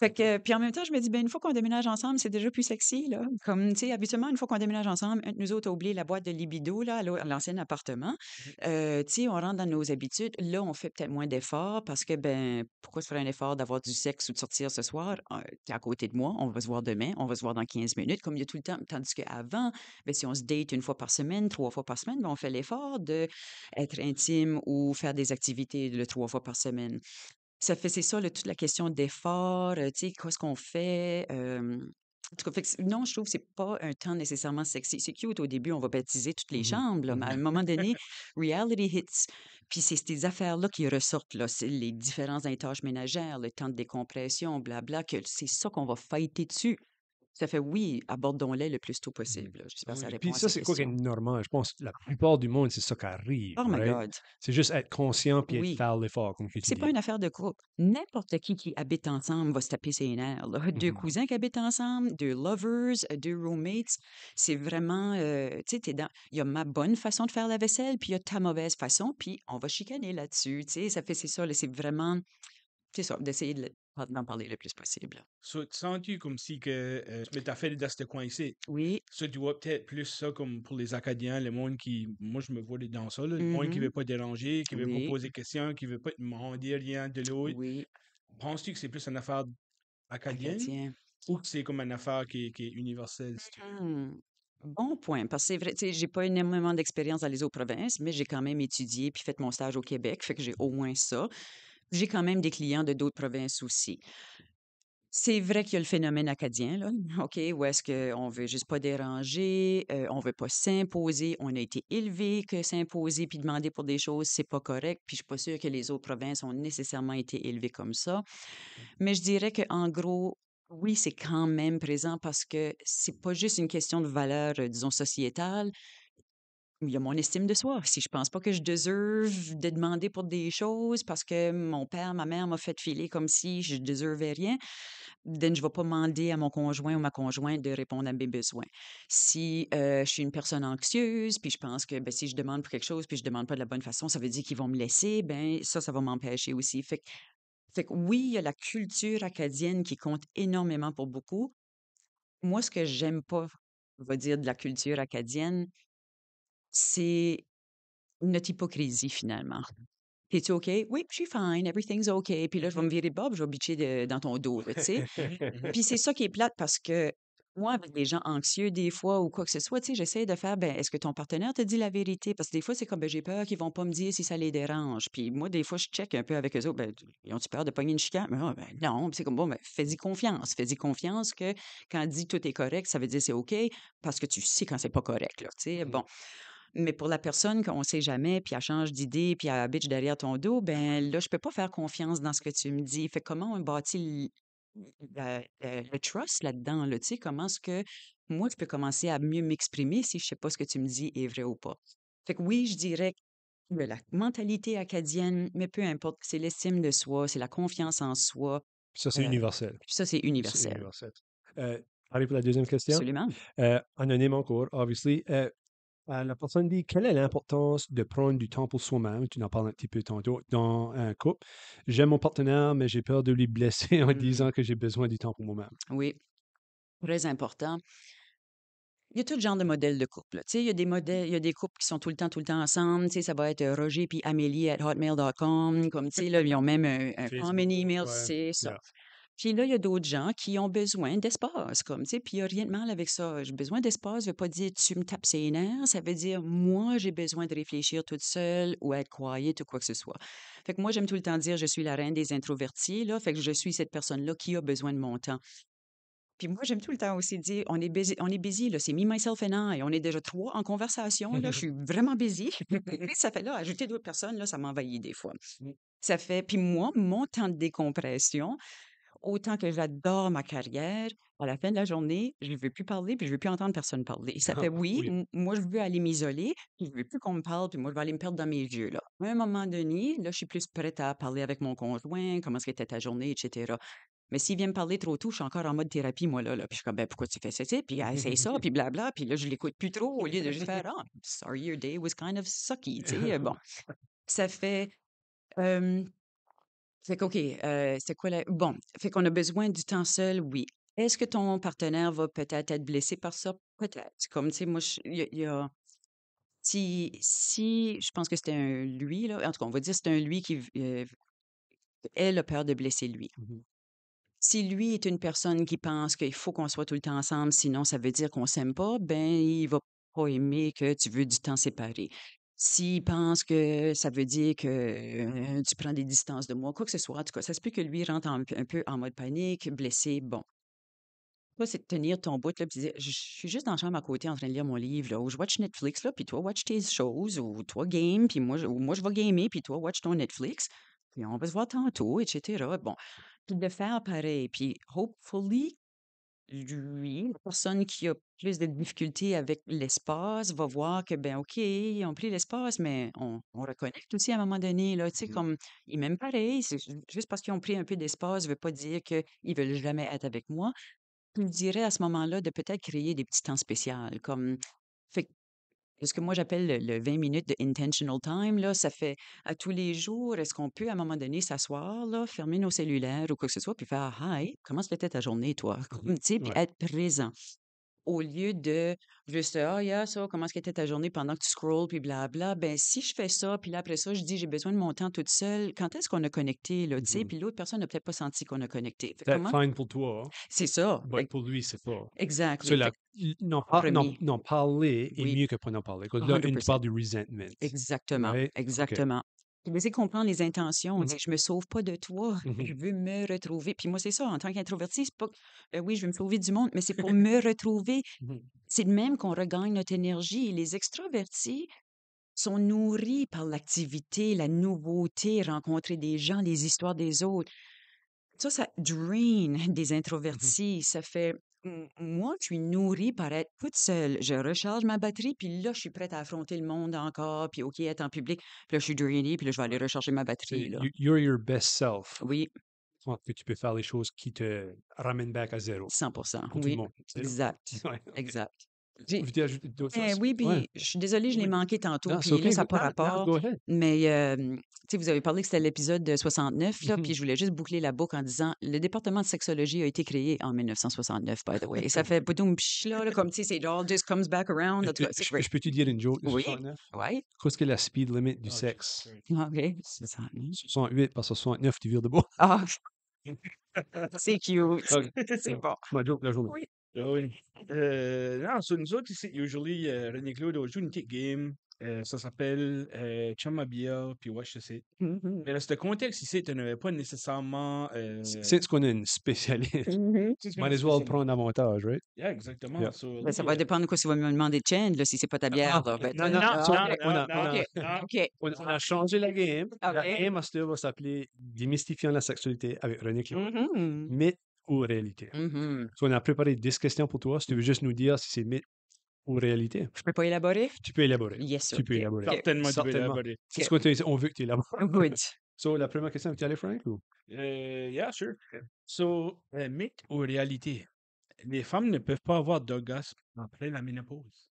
Fait que, puis en même temps, je me dis, ben, une fois qu'on déménage ensemble, c'est déjà plus sexy, là. Comme, tu sais, habituellement, une fois qu'on déménage ensemble, un de nous autres a oublié la boîte de libido, là, à l'ancien appartement. Tu sais, on rentre dans nos habitudes. Là, on fait peut-être moins d'efforts parce que, ben, pourquoi se faire un effort d'avoir du sexe ou de sortir ce soir? T'es à côté de moi, on va se voir demain, on va se voir dans 15 minutes, comme il y a tout le temps. Tandis qu'avant, ben, si on se date une fois par semaine, 3 fois par semaine, ben, on fait l'effort de être intime ou faire des activités 3 fois par semaine. Ça fait c'est ça, là, toute la question d'effort, tu sais, qu'est-ce qu'on fait? En tout cas, fait que non, je trouve que c'est pas un temps nécessairement sexy. C'est cute au début, on va baptiser toutes les Mhm. chambres, là, mais à un Mhm. moment donné, reality hits. Puis c'est ces affaires-là qui ressortent, là. C'est les différentes tâches ménagères, le temps de décompression, blabla, que c'est ça qu'on va fighter dessus. Ça fait oui, abordons-les le plus tôt Mhm. possible, là. J'espère que ça Oui. répond Puis à ça, sa c'est quoi qui est question. normal? Je pense que la plupart du monde, c'est ça qui arrive, Oh my right? God! C'est juste être conscient puis être Oui. faire l'effort, comme que tu C'est pas dis. une affaire de couple. N'importe qui habite ensemble va se taper ses nerfs, là. 2 Mhm. cousins qui habitent ensemble, 2 lovers, 2 roommates, c'est vraiment, tu sais, il y a ma bonne façon de faire la vaisselle, puis il y a ta mauvaise façon, puis on va chicaner là-dessus, tu sais? Ça fait c'est ça, là, c'est vraiment c'est ça, d'essayer d'en parler le plus possible. So, tu sens-tu comme si que tu m'as fait dans ce coin-ci? Oui. Ça, tu vois peut-être plus ça comme pour les Acadiens, le monde qui. Moi, je me vois dans ça, là, le monde qui Mmh. veut pas déranger, qui veut pas Oui, poser de questions, qui veut pas demander rien de l'autre. oui, Penses-tu que c'est plus une affaire acadienne? acadien. ou que c'est comme une affaire qui est universelle, si tu veux? Mmh. Bon point, parce que c'est vrai, tu sais, j'ai pas énormément d'expérience dans les autres provinces, mais j'ai quand même étudié puis fait mon stage au Québec, fait que j'ai au moins ça. J'ai quand même des clients de d'autres provinces aussi. C'est vrai qu'il y a le phénomène acadien, là, OK, où est-ce qu'on veut juste pas déranger, on veut pas s'imposer. On a été élevé que s'imposer puis demander pour des choses, c'est pas correct. Puis je suis pas sûre que les autres provinces ont nécessairement été élevées comme ça. Mais je dirais qu'en gros, oui, c'est quand même présent parce que c'est pas juste une question de valeur, disons, sociétale. Il y a mon estime de soi. Si je pense pas que je deserve de demander pour des choses parce que mon père, ma mère m'a fait filer comme si je deservais rien, then je vais pas demander à mon conjoint ou ma conjointe de répondre à mes besoins. Si je suis une personne anxieuse, puis je pense que ben, si je demande pour quelque chose, puis je demande pas de la bonne façon, ça veut dire qu'ils vont me laisser, ben ça va m'empêcher aussi. Fait que oui, il y a la culture acadienne qui compte énormément pour beaucoup. Moi, ce que j'aime pas, on va dire, de la culture acadienne, c'est notre hypocrisie finalement. «Es-tu OK?» «Oui, je suis fine, everything's OK». Puis là, je vais me virer de bord, puis je vais bitcher dans ton dos, là, tu sais? Mhm, mhm. Puis c'est ça qui est plate parce que moi, avec des gens anxieux des fois ou quoi que ce soit, tu sais, j'essaie de faire, ben, est-ce que ton partenaire te dit la vérité? Parce que des fois, c'est comme, ben, j'ai peur qu'ils vont pas me dire si ça les dérange. Puis moi, des fois, je check un peu avec eux autres, ben, ils ont-tu peur de pogner une chicane? Ben, non. Puis c'est comme, bon, ben, fais-y confiance. Fais-y confiance que quand elle dit tout est correct, ça veut dire c'est OK parce que tu sais quand c'est pas correct, là, tu sais. Mhm. Bon. Mais pour la personne qu'on sait jamais, puis elle change d'idée, puis elle bitch derrière ton dos, ben là, je peux pas faire confiance dans ce que tu me dis. Fait que comment on bâtit le trust là-dedans, là, tu sais, comment est-ce que moi, je peux commencer à mieux m'exprimer si je sais pas ce que tu me dis est vrai ou pas. Fait que oui, je dirais que la mentalité acadienne, mais peu importe, c'est l'estime de soi, c'est la confiance en soi. Ça, c'est euh, universel. ça, c'est C'est universel. universel. Arrive pour la deuxième question. Absolument. Anonyme encore, obviously. La personne dit, quelle est l'importance de prendre du temps pour soi-même? Tu en parles un petit peu tantôt dans un couple. J'aime mon partenaire, mais j'ai peur de lui blesser en Hmm. disant que j'ai besoin du temps pour moi-même. Oui, très important. Il y a tout genre de modèles de couple, là. Tu sais, il y a des modèles, il y a des couples qui sont tout le temps ensemble. Tu sais, ça va être Roger puis Amélie at hotmail.com. Comme, tu sais, là, ils ont même un common Facebook, email, ouais. c'est ça. Yeah. Puis là, il y a d'autres gens qui ont besoin d'espace, comme, tu sais, puis il n'y a rien de mal avec ça. J'ai besoin d'espace, ça veut pas dire tu me tapes ses nerfs, ça veut dire moi, j'ai besoin de réfléchir toute seule ou être quiet ou quoi que ce soit. Fait que moi, j'aime tout le temps dire je suis la reine des introvertis, là, fait que je suis cette personne-là qui a besoin de mon temps. Puis moi, j'aime tout le temps aussi dire on est busy, là, c'est me, myself and I. On est déjà 3 en conversation, là, je suis vraiment busy. Puis ça fait là, ajouter d'autres personnes, là, ça m'envahit des fois. Ça fait puis moi, mon temps de décompression, autant que j'adore ma carrière, à la fin de la journée, je ne veux plus parler, puis je veux plus entendre personne parler. Ça fait oui, Oui. moi, je veux aller m'isoler, puis je veux plus qu'on me parle, puis moi, je vais aller me perdre dans mes yeux, là. À un moment donné, là, je suis plus prête à parler avec mon conjoint, comment est-ce était ta journée, etc. Mais s'il vient me parler trop tôt, je suis encore en mode thérapie, moi, là. Puis je suis comme, ben, pourquoi tu fais ça, tu sais? Puis essaye ça, puis blabla. Puis là, je l'écoute plus trop au lieu de juste faire, ah, sorry, your day was kind of sucky, tu sais? Bon, ça fait. euh, fait que, OK, c'est quoi la. Bon, fait qu'on a besoin du temps seul, oui. Est-ce que ton partenaire va peut-être être blessé par ça? Peut-être. Comme, tu sais, moi, il y a. Si je pense que c'était un lui, là. En tout cas, on va dire que c'est un lui qui. Elle a peur de blesser lui. Mhm. Si lui est une personne qui pense qu'il faut qu'on soit tout le temps ensemble, sinon ça veut dire qu'on s'aime pas, ben il va pas aimer que tu veux du temps séparé. S'il pense que ça veut dire que tu prends des distances de moi, quoi que ce soit, en tout cas, ça se peut que lui rentre un peu en mode panique, blessé. Bon, toi, c'est de tenir ton bout, là, puis dire, je suis juste dans la chambre à côté en train de lire mon livre, là, ou je watch Netflix, là, puis toi, watch tes choses, ou toi, game, puis ou moi, je vais gamer, puis toi, watch ton Netflix, puis on va se voir tantôt, etc. Bon, puis de faire pareil, puis hopefully, lui, la personne qui a plus de difficultés avec l'espace va voir que, ben, OK, ils ont pris l'espace, mais on reconnecte aussi à un moment donné, là, tu sais, Mhm. comme, ils m'aiment pareil, c'est juste parce qu'ils ont pris un peu d'espace, ne veut pas dire qu'ils veulent jamais être avec moi. Je dirais à ce moment-là de peut-être créer des petits temps spéciaux, comme, fait ce que moi j'appelle le 20 minutes de intentional time, là, ça fait à tous les jours, est-ce qu'on peut à un moment donné s'asseoir, là, fermer nos cellulaires ou quoi que ce soit, puis faire «Hi, comment se fait ta journée, toi?» Mhm. Tu sais, puis Ouais. être présent. au lieu de juste, ah, yeah, ça, comment est-ce qu'était ta journée pendant que tu scrolls, puis blabla. Ben, si je fais ça, puis là, après ça, je dis, j'ai besoin de mon temps toute seule, quand est-ce qu'on a connecté, là, tu sais? Mhm. Puis l'autre personne n'a peut-être pas senti qu'on a connecté. Fait que Peut-être comment? fine pour toi, C'est ça. mais pour lui, c'est pas. Exact. So, Fait que premier, n'en parler est oui, mieux que pas n'en parler. Parce que là, tu 100%. parles du resentment, Exactement, right? OK. exactement. Puis laisser comprendre les intentions. Tu Mhm. sais, je me sauve pas de toi, Mhm. je veux me retrouver. Puis moi, c'est ça, en tant qu'introverti, c'est pas oui, je veux me sauver du monde, mais c'est pour me retrouver. Mhm. C'est de même qu'on regagne notre énergie. Les extravertis sont nourris par l'activité, la nouveauté, rencontrer des gens, les histoires des autres. Ça drain des Mhm. introvertis. Ça fait moi, je suis nourrie par être toute seule. Je recharge ma batterie, puis là, je suis prête à affronter le monde encore, puis OK, être en public. Puis là, je suis drainée, puis là, je vais aller recharger ma C'est batterie, là. you're your best self. Oui, Donc, que tu peux faire les choses qui te ramènent back à zéro 100%. pour tout le Oui, monde. Tu sais? exact, Ouais, OK. exact. Vous voulez ajouter d'autres choses? Oui, Ouais. puis je suis désolée, je l'ai Oui. manqué tantôt, Non, c'est puis OK. là, ça n'a pas Non, rapport, go ahead. mais tu sais, vous avez parlé que c'était l'épisode de 69, là, Mhm. puis je voulais juste boucler la boucle en disant le département de sexologie a été créé en 1969, by the way. Et ça fait boum, psh, là, comme tu sais, c'est all just comes back around. En tout cas, c'est great. Je peux te dire une joke de Oui, 69? oui, Qu'est-ce que la speed limit du Oh, sexe? Jesus OK. C'est ça. 68 par 69, tu vires de bord. Ah, Christ. c'est cute. OK. C'est bon. Ma joke de la journée. Oui. Ah oui. Non, sur nous autres ici, usually, René Claude, on joue une petite game. Ça s'appelle Chum à bière, puis Watch the Sit. Mhm. Mais dans ce contexte ici, tu n'avais pas nécessairement. Since qu'on a une spécialiste, Mhm. C'est ce qu'on might a as well spécialisé. prendre avantage, right? Yeah, exactement. Yeah. So, Ben, ça va dépendre de quoi tu vas me demander de change, là, si c'est pas ta bière, là. Ben, Non, non, ah, so, OK, non. OK, on a changé la game. La OK. game, master, va s'appeler Démystifiant la sexualité avec René Claude. Mhm. Mythe ou réalité? Mhm. So, on a préparé 10 questions pour toi. Si tu veux juste nous dire si c'est mythe ou réalité, Je peux pas élaborer? tu peux élaborer. Yes, sir. Tu peux OK, élaborer. OK, Certainement, tu peux Certainement. l'élaborer. C'est ce OK. qu'on veut que tu élabores. Good. So, la première question, tu allé, Frank? Ou? Yeah, sure. So, mythe ou réalité? Les femmes ne peuvent pas avoir d'orgasme après la ménopause.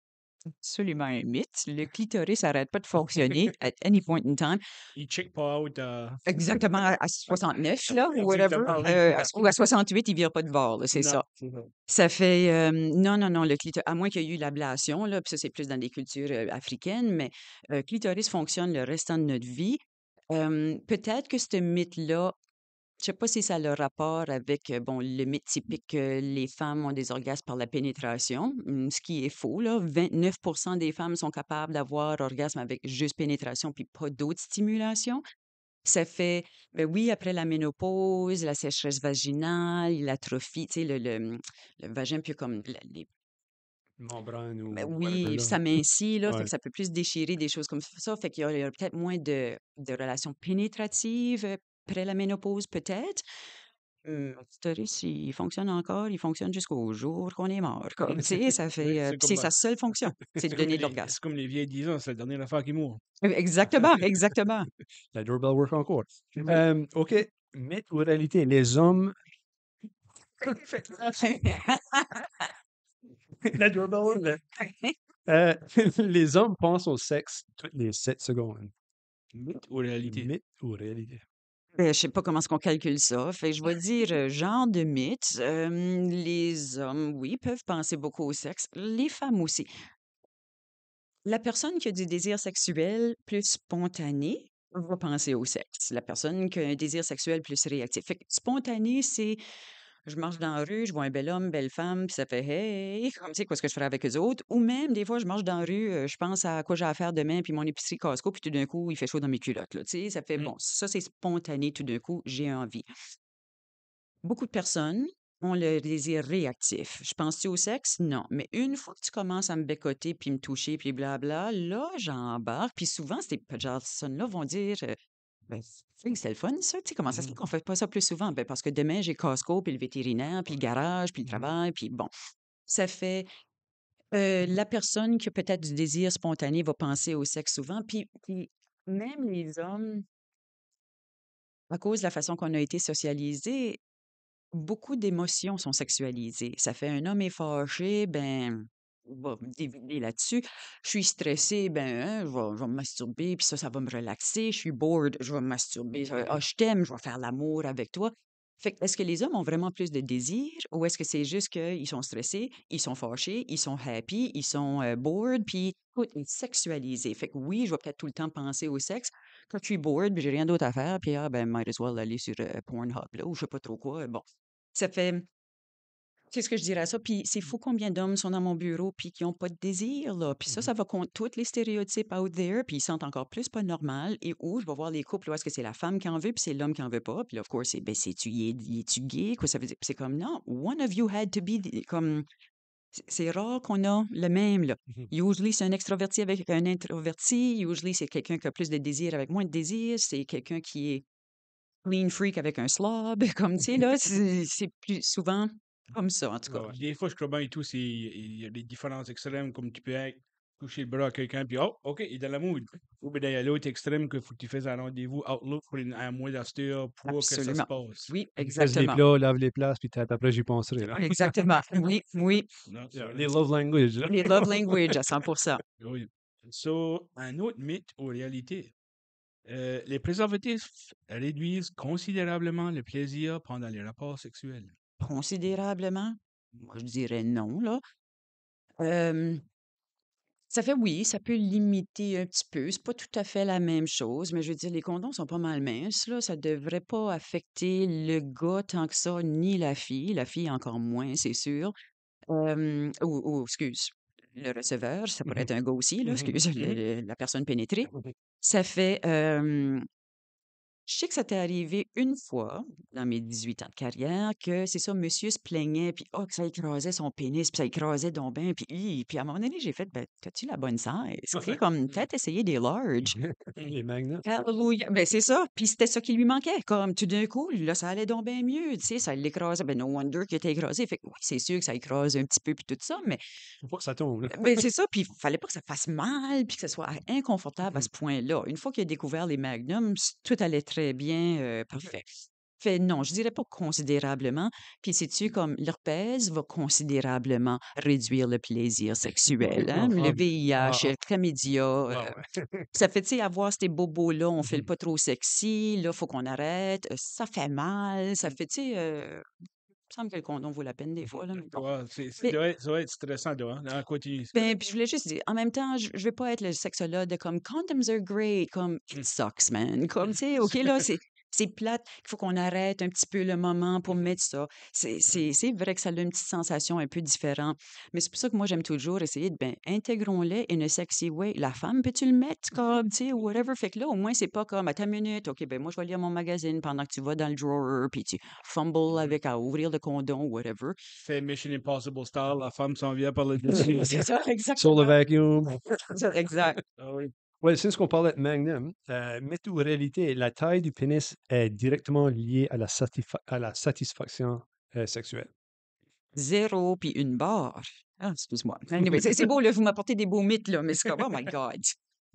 Absolument un mythe. Le clitoris n'arrête pas de fonctionner at any point in time. Ils checkent pas out. Exactement à 69, là, ou whatever. Exactement, oui. Ou à 68, il ne vire pas de bord, là, c'est Non, ça. c'est ça. Ça fait non, non, non, le clitoris, à moins qu'il y ait eu l'ablation, là, puis ça, c'est plus dans des cultures africaines, mais clitoris fonctionne le restant de notre vie. Peut-être que ce mythe-là, je sais pas si ça a le rapport avec, bon, le mythe typique que les femmes ont des orgasmes par la pénétration, ce qui est faux, là. 29 des femmes sont capables d'avoir orgasme avec juste pénétration puis pas d'autres stimulations. Ça fait, ben oui, après la ménopause, la sécheresse vaginale, l'atrophie, tu sais, le vagin puis comme les Membrane ou ben whatever, oui, là. ça mincit, là, fait Ouais. que ça peut plus déchirer, des choses comme ça. Fait qu'il y a peut-être moins de relations pénétratives après la ménopause, peut-être. Le clitoris, il fonctionne encore, il fonctionne jusqu'au jour qu'on est mort, comme, tu sais, ça fait, Oui, c'est puis c'est comme, sa seule fonction, c'est de donner de l'orgasme. c'est comme les vieilles 10 ans, c'est la dernière affaire qui mourent. Exactement, exactement. La doorbell work encore. Oui. OK. Mythe ou réalité? Les hommes. La doorbell work. Les hommes pensent au sexe toutes les 7 secondes. Mythe ou réalité? Mythe ou réalité? Je sais pas comment est-ce qu'on calcule ça. Fait que je vais dire genre de mythe. Les hommes, oui, peuvent penser beaucoup au sexe. Les femmes aussi. La personne qui a du désir sexuel plus spontané va penser au sexe. La personne qui a un désir sexuel plus réactif. Fait que spontané, c'est je marche dans la rue, je vois un bel homme, belle femme, puis ça fait hey, comme tu sais, qu'est-ce que je ferais avec eux autres. Ou même, des fois, je marche dans la rue, je pense à quoi j'ai à faire demain, puis mon épicerie Costco, puis tout d'un coup, il fait chaud dans mes culottes. Là, tu sais, ça fait Mm. bon, ça c'est spontané, tout d'un coup, j'ai envie. Beaucoup de personnes ont le désir réactif. Je pense-tu au sexe? Non. Mais une fois que tu commences à me bécoter, puis me toucher, puis blabla, là, j'embarque. Puis souvent, ces personnes-là vont dire ben, c'est le fun, ça. Tu sais, comment ça se fait qu'on fait pas ça plus souvent? Ben, parce que demain, j'ai Costco, puis le vétérinaire, puis le garage, puis le travail, puis bon. Ça fait la personne qui a peut-être du désir spontané va penser au sexe souvent. Puis même les hommes, à cause de la façon qu'on a été socialisés, beaucoup d'émotions sont sexualisées. Ça fait un homme est fâché, ben, on va me déviler là-dessus. Je suis stressée, ben, hein, je vais me masturber, puis ça va me relaxer. Je suis bored, je vais me masturber. Ah, je t'aime, je vais faire l'amour avec toi. Fait que est-ce que les hommes ont vraiment plus de désir ou est-ce que c'est juste qu'ils sont stressés, ils sont fâchés, ils sont happy, ils sont bored, puis tout est sexualisé. Fait que oui, je vais peut-être tout le temps penser au sexe. Quand je suis bored, puis j'ai rien d'autre à faire, puis ben, might as well aller sur Pornhub, là, ou je sais pas trop quoi. Bon, ça fait, c'est ce que je dirais à ça. Puis c'est fou combien d'hommes sont dans mon bureau puis qui ont pas de désir, là. Puis ça va contre tous les stéréotypes out there, puis ils sont encore plus pas normal. Et où je vais voir les couples où est-ce que c'est la femme qui en veut puis c'est l'homme qui en veut pas. Puis là, of course, c'est, ben, c'est-tu, il est-tu gay? Quoi ça veut dire? Puis c'est comme, non, one of you had to be, comme, c'est rare qu'on a le même, là. Mhm. Usually, c'est un extraverti avec un introverti. Usually, c'est quelqu'un qui a plus de désir avec moins de désir. C'est quelqu'un qui est clean freak avec un slob. Comme, tu sais, là, c'est plus souvent comme ça, en tout cas. Ouais, ouais. Des fois, je crois bien et tout, il y a des différences extrêmes, comme tu peux être, toucher le bras à quelqu'un, puis oh, OK, il est dans la mood. Ou bien il y a l'autre extrême qu'il faut que tu fasses un rendez-vous Outlook pour un mois d'asteur pour que ça se Absolument. passe. Oui, Pèse les exactement. plats, lave les places, puis après, j'y penserai, là. Exactement. Oui, oui. Non, Yeah, ça, les love language, là. Les love language à 100%. oui. So, un autre mythe ou réalité. Les préservatifs réduisent considérablement le plaisir pendant les rapports sexuels. Considérablement. Moi, je dirais non, là. Euh, Ça fait oui, ça peut limiter un petit peu. C'est pas tout à fait la même chose, mais je veux dire, les condoms sont pas mal minces, là. Ça devrait pas affecter le gars tant que ça, ni la fille. La fille encore moins, c'est sûr. Excuse, le receveur, ça pourrait Mhm. être un gars aussi, là, Mhm. excuse, Mhm. la personne pénétrée. Mhm. Ça fait, je sais que ça t'est arrivé une fois dans mes 18 ans de carrière que c'est ça, monsieur se plaignait, puis oh, que ça écrasait son pénis, puis ça écrasait donc bien, puis à un moment donné, j'ai fait, ben, t'as-tu la bonne size? Tu sais, comme, peut-être essayer des large. Mhm. Les magnets. Hallelujah. Ben, c'est ça. Puis c'était ça qui lui manquait. Comme tout d'un coup, là, ça allait donc bien mieux. Tu sais, ça l'écrasait. Ben, no wonder qu'il était écrasé. Fait que oui, c'est sûr que ça écrase un petit peu, puis tout ça, mais Faut pas que ça tombe, là. ben, c'est ça. Puis il fallait pas que ça fasse mal, puis que ça soit inconfortable à Mhm. ce point-là. Une fois qu'il a découvert les magnums, tout allait très bien, parfait. Fait non, je dirais pas considérablement. Puis sais-tu, comme l'herpès va considérablement réduire le plaisir sexuel, hein? Ah, Le ah, VIH, ah, le chlamydia, ah, ouais. ça fait, tu sais, avoir ces bobos-là, on fait le Mhm. pas trop sexy, là, faut qu'on arrête, ça fait mal, ça fait, tu sais, il me semble que le condom vaut la peine des fois, là, mais bon. Ouais, Mais, ça doit être stressant, là. Hein? Continue. ben, puis je voulais juste dire, en même temps, je veux pas être le sexologue de comme condoms are great, comme it Mm. sucks, man. Comme, tu sais, OK, là, c'est plate, il faut qu'on arrête un petit peu le moment pour mettre ça. C'est vrai que ça a une petite sensation un peu différente. Mais c'est pour ça que moi, j'aime toujours essayer de, ben, intégrons-les in a sexy way. La femme, peux-tu le mettre comme, tu sais, ou whatever. Fait que là, au moins, c'est pas comme, à ta minute, OK, ben, moi, je vais lire mon magazine pendant que tu vas dans le drawer, puis tu fumbles Mhm. avec à ouvrir le condom, whatever. Fait Mission Impossible style, la femme s'en vient par le dessus. C'est ça, Sur le exactement. vacuum. Ça, exact. Ah oui. Ouais, since qu'on parlait de Magnum, mythe ou réalité, la taille du pénis est directement liée à à la satisfaction sexuelle. 0 puis une barre. Ah, excuse-moi. Anyway, c'est beau, là, vous m'apportez des beaux mythes, là, mais c'est comme, oh my God.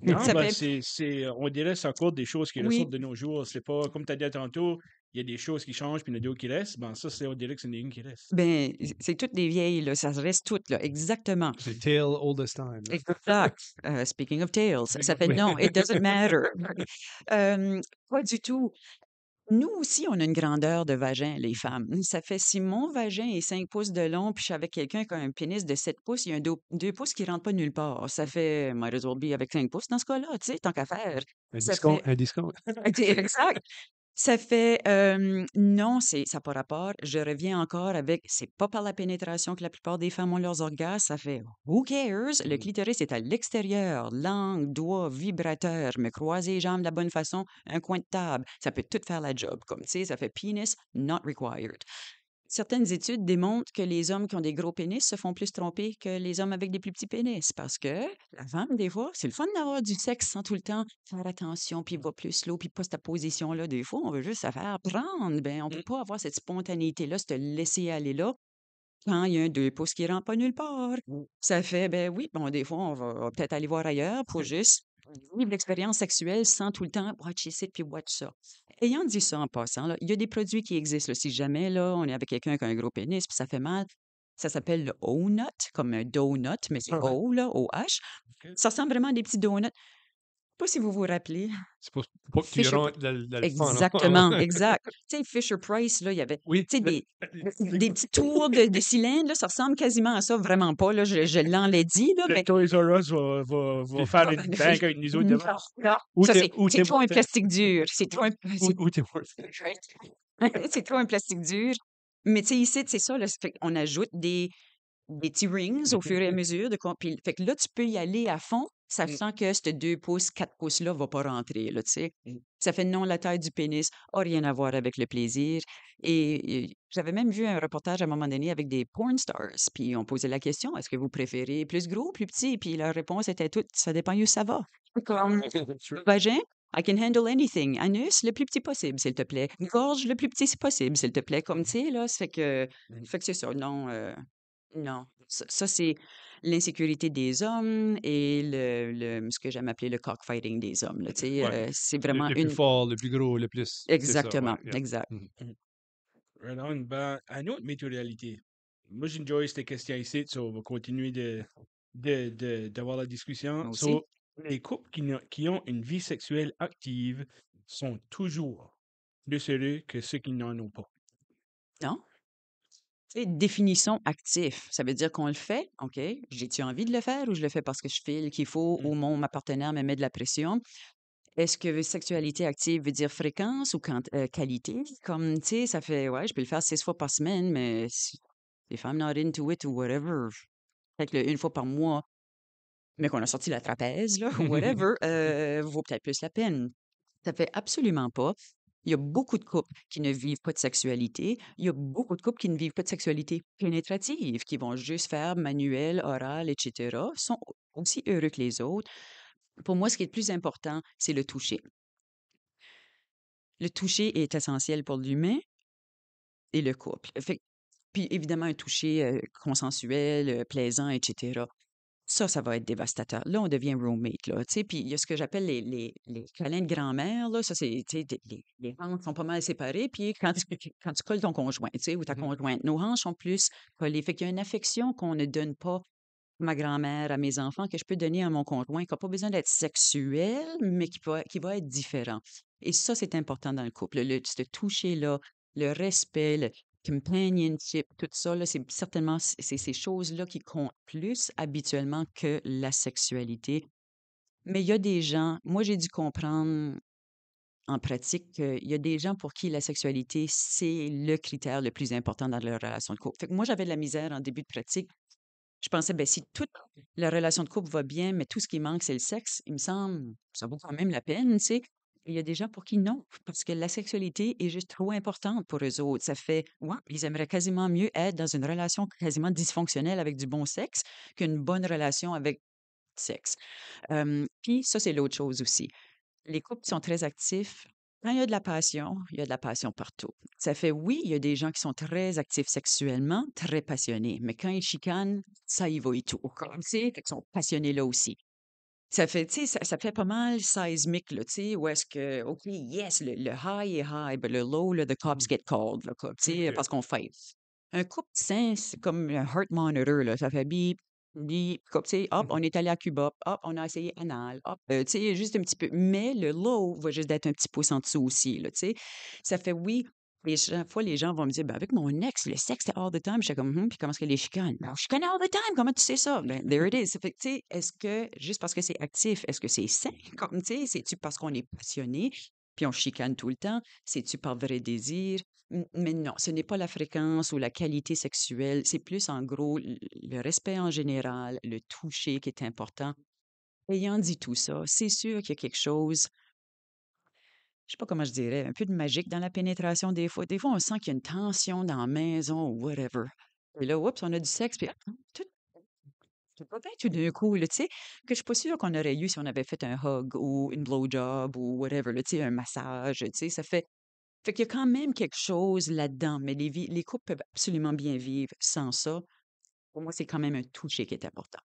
Non, Ça ben fait, on dirait que c'est encore des choses qui ressortent oui, de nos jours. C'est pas, comme tu as dit tantôt, il y a des choses qui changent, puis il y en a d'autres qui restent. Ben, ça, on dirait que c'est une qui reste. ben, c'est toutes des vieilles, là, ça reste toutes, là, exactement. C'est tale oldest time, là. Exact. Speaking of tails, ça fait Oui. non, it doesn't matter. Pas du tout. Nous aussi, on a une grandeur de vagin, les femmes. Ça fait si mon vagin est 5 pouces de long, puis je suis avec quelqu'un qui a un pénis de 7 pouces, il y a un 2 pouces qui rentre pas nulle part. Ça fait, might as well be avec 5 pouces dans ce cas-là, tu sais, tant qu'à faire. Un Ça discount, fait, un discount. exact. Ça fait, non, ça n'a pas rapport. Je reviens encore avec, c'est pas par la pénétration que la plupart des femmes ont leurs orgasmes. Ça fait, who cares? Le clitoris est à l'extérieur. Langue, doigt, vibrateur, me croiser les jambes de la bonne façon, un coin de table. Ça peut tout faire la job. Comme, tu sais, ça fait penis not required. Certaines études démontrent que les hommes qui ont des gros pénis se font plus tromper que les hommes avec des plus petits pénis parce que la femme, des fois, c'est le fun d'avoir du sexe sans tout le temps faire attention, puis va plus slow, puis pas cette position-là. Des fois, on veut juste se faire prendre. Ben, on peut Mm. pas avoir cette spontanéité-là, se laisser aller là quand il y a un 2 pouces qui rentre pas nulle part. Ça fait, ben oui, bon, des fois, on va peut-être aller voir ailleurs pour juste vivre l'expérience sexuelle sans tout le temps watch ici puis watch ça. Ayant dit ça en passant, là, il y a des produits qui existent. Là, si jamais là, on est avec quelqu'un qui a un gros pénis puis ça fait mal, ça s'appelle le O-Nut, comme un donut, mais c'est Ah ouais. O, là, O-H. OK. Ça ressemble vraiment à des petits donuts. pas si vous vous rappelez. C'est pour que tu Fisher rentres dans le fond, non? Exactement, exact. Tu sais, Fisher-Price, là, il y avait, Oui, tu sais, le des petits tours de cylindres, là, ça ressemble quasiment à ça, vraiment pas, là, je l'enlais dit, là, Le mais Toys R Us va faire une banque avec nous autres non, devant. non, ou ça, Tim ou c'est Tim trop un Tim plastique dur, c'est trop un, ou Tim Hortons. c'est trop un plastique dur. Mais tu sais, ici, c'est ça, là, fait qu'on ajoute des petits rings au fur et à mesure puis fait que là, tu peux y aller à fond, Mm. sachant que ce 2 pouces, 4 pouces-là va pas rentrer, là, tu sais. Ça fait non, la taille du pénis a rien à voir avec le plaisir. Et j'avais même vu un reportage à un moment donné avec des porn stars, puis on posait la question, est-ce que vous préférez plus gros, plus petit? Puis leur réponse était toute, ça dépend où ça va. Comme vagin, I can handle anything. Anus, le plus petit possible, s'il te plaît. Gorge, le plus petit possible, s'il te plaît. Comme, tu sais, là, fait que c'est ça. Non, non. Ça, c'est l'insécurité des hommes et ce que j'aime appeler le cockfighting des hommes, là, tu sais, Ouais, c'est le vraiment le plus une fort, le plus gros, le plus c'est ça, ouais, exactement, yeah. exact. Mmh. Right on. Ben, à une autre météo-réalité. Moi, j'enjoy ces questions ici, so on va continuer d'avoir la discussion. Moi aussi. So, les couples qui ont une vie sexuelle active sont toujours plus heureux que ceux qui n'en ont pas. Non? Tu sais, définissons actif. Ça veut dire qu'on le fait, OK? J'ai-tu envie de le faire ou je le fais parce que je file qu'il faut Mm. ou ma partenaire me met de la pression? Est-ce que sexualité active veut dire fréquence ou qualité? Comme, tu sais, ça fait, ouais, je peux le faire 6 fois par semaine, mais if I'm not into it ou whatever, peut-être une fois par mois, mais qu'on a sorti la trapèze, là, ou whatever, vaut peut-être plus la peine. Ça fait absolument pas. Il y a beaucoup de couples qui ne vivent pas de sexualité. Il y a beaucoup de couples qui ne vivent pas de sexualité pénétrative, qui vont juste faire manuel, oral, etc., sont aussi heureux que les autres. Pour moi, ce qui est le plus important, c'est le toucher. Le toucher est essentiel pour l'humain et le couple. Puis évidemment, un toucher consensuel, plaisant, etc. Ça va être dévastateur. Là, on devient roommate, là, tu sais. Puis il y a ce que j'appelle les câlins de grand-mère, là. Ça, c'est, tu sais, les hanches sont pas mal séparées. Puis quand tu colles ton conjoint, tu sais, ou ta Mmh. conjointe, nos hanches sont plus collées. Fait qu'il y a une affection qu'on ne donne pas à ma grand-mère, à mes enfants, que je peux donner à mon conjoint, qui n'a pas besoin d'être sexuel, mais qui va être différent. Et ça, c'est important dans le couple. Ce toucher-là, le respect, le companionship, tout ça, là, c'est certainement c'est ces choses-là qui comptent plus habituellement que la sexualité. Mais il y a des gens, moi j'ai dû comprendre en pratique qu'il y a des gens pour qui la sexualité, c'est le critère le plus important dans leur relation de couple. Fait que moi, j'avais de la misère en début de pratique. Je pensais, ben, si toute la relation de couple va bien, mais tout ce qui manque, c'est le sexe, il me semble, ça vaut quand même la peine, tu sais. Il y a des gens pour qui non, parce que la sexualité est juste trop importante pour eux autres. Ça fait, ouais, ils aimeraient quasiment mieux être dans une relation quasiment dysfonctionnelle avec du bon sexe qu'une bonne relation avec du sexe. Puis ça, c'est l'autre chose aussi. Les couples qui sont très actifs, quand il y a de la passion partout. Ça fait, oui, il y a des gens qui sont très actifs sexuellement, très passionnés, mais quand ils chicanent, ça y va et tout. Comme, tu sais, fait qu'ils sont passionnés là aussi. Ça fait, tu sais, ça fait pas mal seismique, là, tu sais, où est-ce que, OK, yes, le high est high, mais le low, là, the cops get called, là, comme, tu sais, OK. parce qu'on fait. Un couple sain, c'est comme un heart monitor, là, ça fait bip, bip, comme, tu sais, hop, on est allé à Cuba, hop, on a essayé anal, hop, tu sais, juste un petit peu. Mais le low va juste être un petit pouce en dessous aussi, là, tu sais. Ça fait, oui, fois, les gens vont me dire, ben, avec mon ex, le sexe, c'était all the time. Je suis comme, puis comment est-ce que les chicanes? Ben, je chicane all the time. Comment tu sais ça? Ben, there it is. Ça fait que, tu sais, est-ce que, juste parce que c'est actif, est-ce que c'est sain? Comme, tu sais, c'est-tu parce qu'on est passionné, puis on chicane tout le temps? C'est-tu par vrai désir? Mais non, ce n'est pas la fréquence ou la qualité sexuelle. C'est plus, en gros, le respect en général, le toucher qui est important. Ayant dit tout ça, c'est sûr qu'il y a quelque chose, je sais pas comment je dirais, un peu de magique dans la pénétration des fois. Des fois, on sent qu'il y a une tension dans la maison ou whatever. Et là, oups, on a du sexe, puis tout, tout va bien tout d'un coup, là, tu sais, que je suis pas sûre qu'on aurait eu si on avait fait un hug ou une blowjob ou whatever, là, tu sais, un massage, tu sais, fait qu'il y a quand même quelque chose là-dedans, mais les couples peuvent absolument bien vivre sans ça. Pour moi, c'est quand même un toucher qui est important.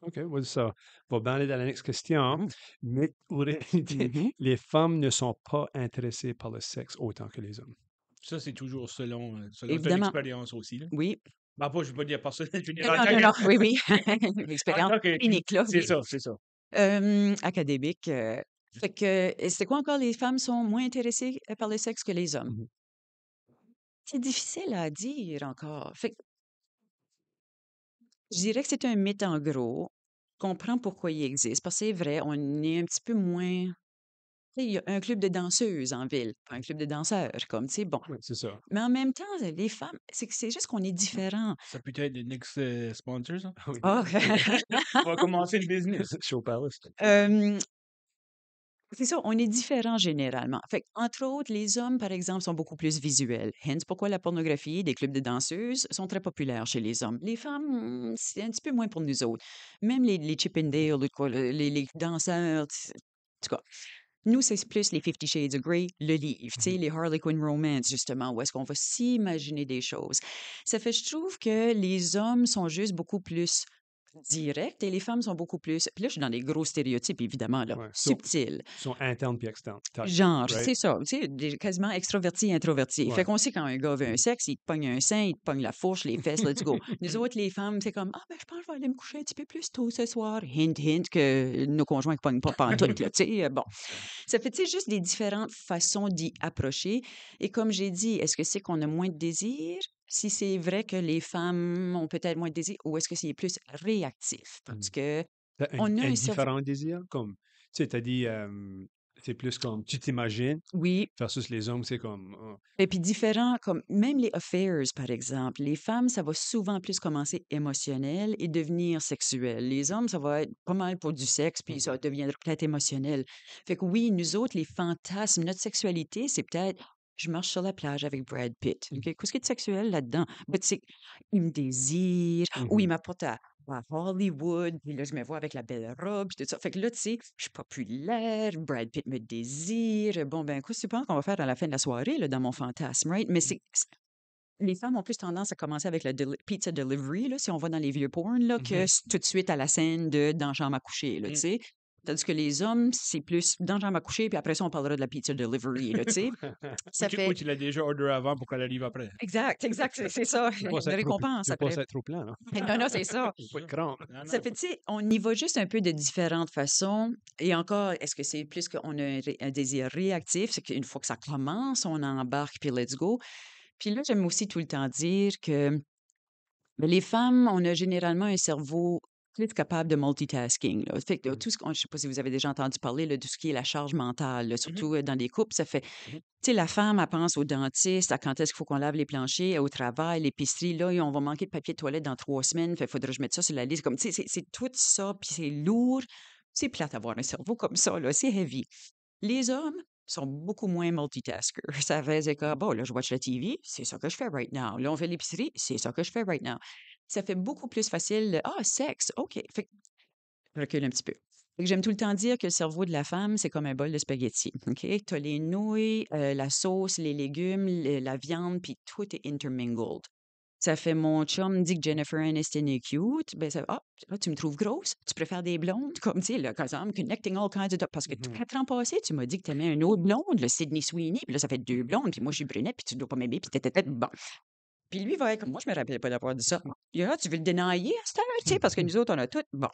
OK, well, ça va bien aller dans la next question, Mm. mais en réalité, Mhm. les femmes ne sont pas intéressées par le sexe autant que les hommes. Ça, c'est toujours selon ton Évidemment, expérience aussi, là. oui. Ben, pas, je veux pas dire personnel, je veux dire Non, en non, tant non, que, non, oui, oui. en L'expérience tant que, clinique, là, c'est oui. ça, c'est ça. Académique. Fait que, c'était quoi encore? Les femmes sont moins intéressées par le sexe que les hommes. Mhm. C'est difficile à dire encore. Fait que je dirais que c'est un mythe en gros. Je comprends pourquoi il existe. Parce que c'est vrai, on est un petit peu moins. Tu sais, il y a un club de danseuses en ville, pas un club de danseurs, comme, tu sais, bon. Oui, c'est ça. Mais en même temps, les femmes, c'est que c'est juste qu'on est différents. Ça peut être le next sponsor, ça. Oui. Ah! On va commencer le business. Show Palace. Hem, c'est ça, on est différents généralement. Fait entre autres, les hommes, par exemple, sont beaucoup plus visuels. Hence pourquoi la pornographie, des clubs de danseuses sont très populaires chez les hommes. Les femmes, c'est un petit peu moins pour nous autres. Même les Chip 'n Dale ou quoi, les danseurs, en tout cas. Nous, c'est plus les Fifty Shades of Grey, le livre, tu sais, Mhm. les Harlequin Romance, justement, où est-ce qu'on va s'imaginer des choses. Ça fait, je trouve que les hommes sont juste beaucoup plus directs et les femmes sont beaucoup plus. Puis là, je suis dans des gros stéréotypes, évidemment, là, Ouais. subtils. Sont internes puis externes. Type, Genre, right? c'est ça, tu sais, quasiment extroverti, introverti. Fait Ouais. qu'on sait quand un gars veut un sexe, il te pogne un sein, il te pogne la fourche, les fesses, let's go. Nous autres, les femmes, c'est comme, ah, ben, je pense que je vais aller me coucher un petit peu plus tôt ce soir. Hint, hint, que nos conjoints ne pognent pas pantoute, là, tu sais, bon. Ça fait, tu sais, juste des différentes façons d'y approcher. Et comme j'ai dit, est-ce que c'est qu'on a moins de désir? Si c'est vrai que les femmes ont peut-être moins de désir, ou est-ce que c'est plus réactif? Parce Mhm. que T'as on a un un cerveau. différent désir, comme, tu sais, t'as dit, c'est plus comme, tu t'imagines, Oui, versus les hommes, c'est comme, et puis différent, comme même les affairs, par exemple. Les femmes, ça va souvent plus commencer émotionnel et devenir sexuel. Les hommes, ça va être pas mal pour du sexe, puis ça deviendra peut-être émotionnel. Fait que oui, nous autres, les fantasmes, notre sexualité, c'est peut-être je marche sur la plage avec Brad Pitt. OK? Qu'est-ce qui est de sexuel là-dedans? Ben, tu sais, il me désire, ou il mhm. m'apporte à Hollywood, puis là, je me vois avec la belle robe, puis tout ça. Fait que là, tu sais, je suis populaire, Brad Pitt me désire. Bon, ben, qu'est-ce que tu penses qu'on va faire à la fin de la soirée, là, dans mon fantasme, right? Mais les femmes ont plus tendance à commencer avec la pizza delivery, là, si on va dans les vieux porn, là, que Mhm. tout de suite à la scène de dans la chambre à coucher, là, tu Mm. sais. Tandis que les hommes, c'est plus dans la chambre à coucher, puis après ça, on parlera de la pizza delivery, là, tu sais. Ça Ou fait. tu l'as déjà order avant pour qu'elle arrive après. Exact, exact, c'est ça. Tu veux pas Une être trop, récompense tu veux pas après. être trop plein, là. Non, non, c'est ça. Pas de crampe. Non, Ça non. fait, tu sais, on y va juste un peu de différentes façons. Et encore, est-ce que c'est plus qu'on a un désir réactif? C'est qu'une fois que ça commence, on embarque, puis let's go. Puis là, j'aime aussi tout le temps dire que ben, les femmes, on a généralement un cerveau plus capable de multitasking, là. Fait que Mhm. tout ce qu'on, je sais pas si vous avez déjà entendu parler là, de tout ce qui est la charge mentale, là, Mhm. surtout dans des couples, ça fait, Mhm. tu sais, la femme, elle pense au dentiste, à quand est-ce qu'il faut qu'on lave les planchers, au travail, l'épicerie, là, on va manquer de papier de toilette dans 3 semaines, fait faudrait que je mette ça sur la liste. Comme, tu sais, c'est tout ça, puis c'est lourd. C'est plate d'avoir un cerveau comme ça, là, c'est heavy. Les hommes sont beaucoup moins multitaskers. Ça faisait que, bon, là, je watch la TV, c'est ça que je fais right now. Là, on fait l'épicerie, c'est ça que je fais right now. Ça fait beaucoup plus facile. Ah, sexe, OK. Fait que je recule un petit peu. Fait que j'aime tout le temps dire que le cerveau de la femme, c'est comme un bol de spaghettis. OK? Tu as les nouilles, la sauce, les légumes, la viande, puis tout est intermingled. Ça fait mon chum dit que Jennifer Aniston est cute. Ben, ça, tu me trouves grosse? Tu préfères des blondes? Comme, tu sais, là, quand I'm connecting all kinds of dots. Parce que Mhm. 4 ans passés, tu m'as dit que tu aimais une autre blonde, le Sydney Sweeney. Puis là, ça fait 2 blondes. Puis moi, je suis brunette. Puis tu dois pas m'aimer. Puis t'étais bon. Puis lui va être comme moi, je me rappelle pas d'avoir dit ça. Il dit, ah, tu veux le dénailler à cette heure, tu sais, parce que nous autres, on a tout. Bon.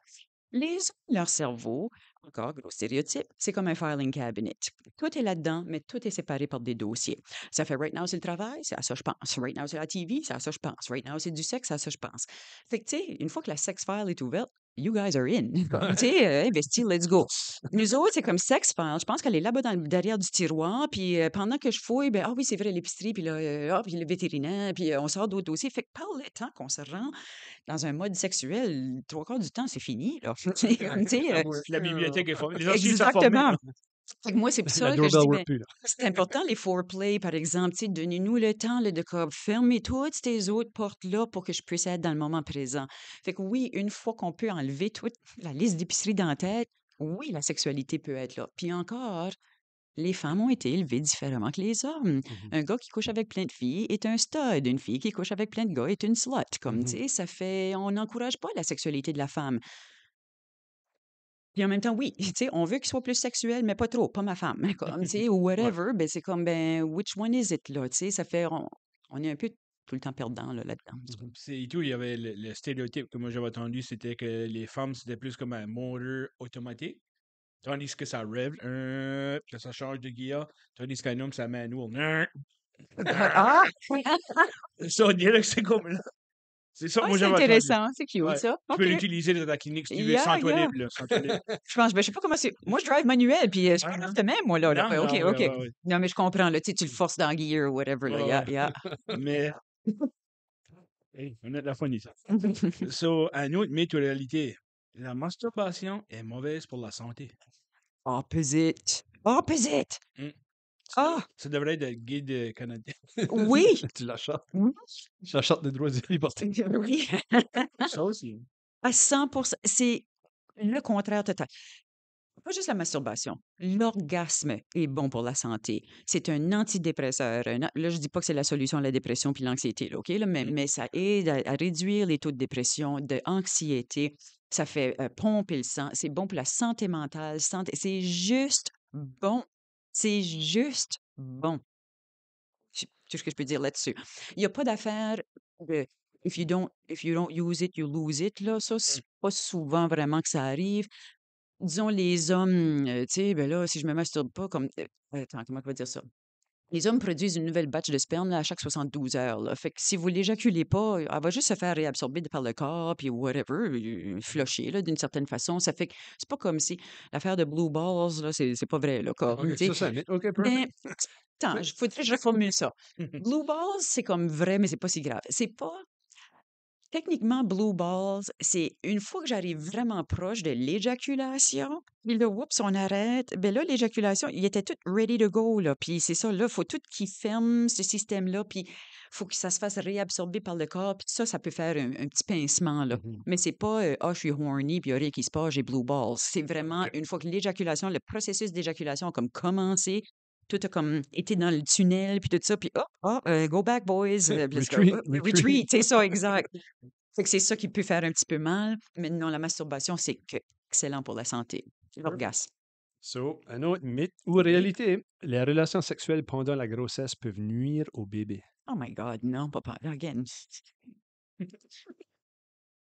Les hommes, leur cerveau, encore gros stéréotype, c'est comme un filing cabinet. Tout est là-dedans, mais tout est séparé par des dossiers. Ça fait right now, c'est le travail, c'est à ça je pense. Right now, c'est la TV, c'est à ça je pense. Right now, c'est du sexe, c'est à ça je pense. Fait que, tu sais, une fois que la sex file est ouverte, you guys are in. Comme, tu sais, investi, let's go. Nous autres, c'est comme sex file. Je pense qu'elle est là-bas derrière du tiroir, puis pendant que je fouille, ben, ah oui, c'est vrai, l'épicerie, puis là, puis le vétérinaire, puis on sort d'autres dossiers. Fait que par le temps qu'on se rend dans un mode sexuel, 3 quarts du temps, c'est fini, là. Tu sais, comme, tu sais, La bibliothèque est formée. Les archives sont formées. exactement. Là. Fait que moi, c'est pour La ça que je doorbell dis, work ben, plus, là. c'est important, les foreplay, par exemple. Tu sais, donnez-nous le temps là, de comme, fermer toutes ces autres portes-là pour que je puisse être dans le moment présent. Fait que oui, une fois qu'on peut enlever toute la liste d'épicerie dans la tête, oui, la sexualité peut être là. Puis encore, les femmes ont été élevées différemment que les hommes. Mhm. Un gars qui couche avec plein de filles est un stud. Une fille qui couche avec plein de gars est une slut. Comme, tu Mhm. sais, ça fait... On n'encourage pas la sexualité de la femme. Puis en même temps, oui, tu sais, on veut qu'il soit plus sexuel, mais pas trop, pas ma femme. Comme, tu sais, ou Ouais. whatever, ben c'est comme, ben, which one is it, là? Tu sais, ça fait... On est un peu tout le temps perdant là-dedans. Et tout, il y avait le stéréotype que moi j'avais entendu, c'était que les femmes, c'était plus comme un moteur automatique. Tandis que ça rêve, que ça change de gear. Tandis qu'un homme, ça manuel. Ah! Ça, on dirait que c'est comme là. C'est ça que Ah, moi c'est j'avais entendu. intéressant, c'est cute Ouais. ça. Tu peux OK. l'utiliser dans ta clinique si tu veux, Yeah, sans toi yeah. libre, là, sans toi libre. Je pense, ben, je sais pas comment c'est. Moi, je drive manuel, puis je suis pas de même, moi, là. Non, Ouais, OK, non, OK. ouais. Non, mais je comprends, là. Tu sais, tu le forces dans le gear ou whatever, là. Yeah, Ouais. yeah. Mais, hey, on a de la funny, ça. So, un autre mythe ou réalité. La masturbation est mauvaise pour la santé. Opposite. Opposite. Hmm. Ah, Ça devrait être le guide canadien. oui. Tu la chantes. Oui. Je la chante des droits et libertés. Oui. Ça aussi. À 100%. C'est le contraire total. Pas juste la masturbation. L'orgasme est bon pour la santé. C'est un antidépresseur. Là, je dis pas que c'est la solution à la dépression puis l'anxiété, là, OK? Là, mais ça aide à réduire les taux de dépression, d'anxiété. Ça fait pomper le sang. C'est bon pour la santé mentale. C'est juste bon. C'est juste bon. Tout ce que je peux dire là-dessus. Il n'y a pas d'affaire de if you don't use it, you lose it. Là. Ça, c'est pas souvent vraiment que ça arrive. Disons, les hommes, tu sais, ben là, si je me masturbe pas, comme. Attends, comment je vais dire ça? Les hommes produisent une nouvelle batch de sperme là, à chaque 72 heures. Là. Fait que si vous l'éjaculez pas, elle va juste se faire réabsorber par le corps, puis whatever, flusher, là, d'une certaine façon. Ça fait que c'est pas comme si l'affaire de blue balls, là, c'est pas vrai, là, comme, OK, tu sais. ça, c'est un mythe. OK, Mais, perfect. attends, Oui. faudrait que je reformule ça. Blue balls, c'est comme vrai, mais c'est pas si grave. C'est pas. Techniquement, blue balls, c'est une fois que j'arrive vraiment proche de l'éjaculation, puis là, oups, on arrête. Ben là, l'éjaculation, il était tout ready to go, là. Puis c'est ça, là, il faut tout qui ferme ce système-là, puis faut que ça se fasse réabsorber par le corps. Puis ça peut faire un petit pincement, là. Mhm. Mais c'est pas, ah, je suis horny, puis il n'y a rien qui se passe, j'ai blue balls. C'est vraiment, OK. une fois que l'éjaculation, le processus d'éjaculation a comme commencé, tout a comme été dans le tunnel, puis tout ça, puis go back, boys, let's go. Retreat, retreat. Retreat, c'est ça, exact. Fait que c'est ça qui peut faire un petit peu mal, mais non, la masturbation, c'est excellent pour la santé. L'orgasme. So, un autre mythe ou réalité, les relations sexuelles pendant la grossesse peuvent nuire au bébé. Oh my God, non, papa. Again.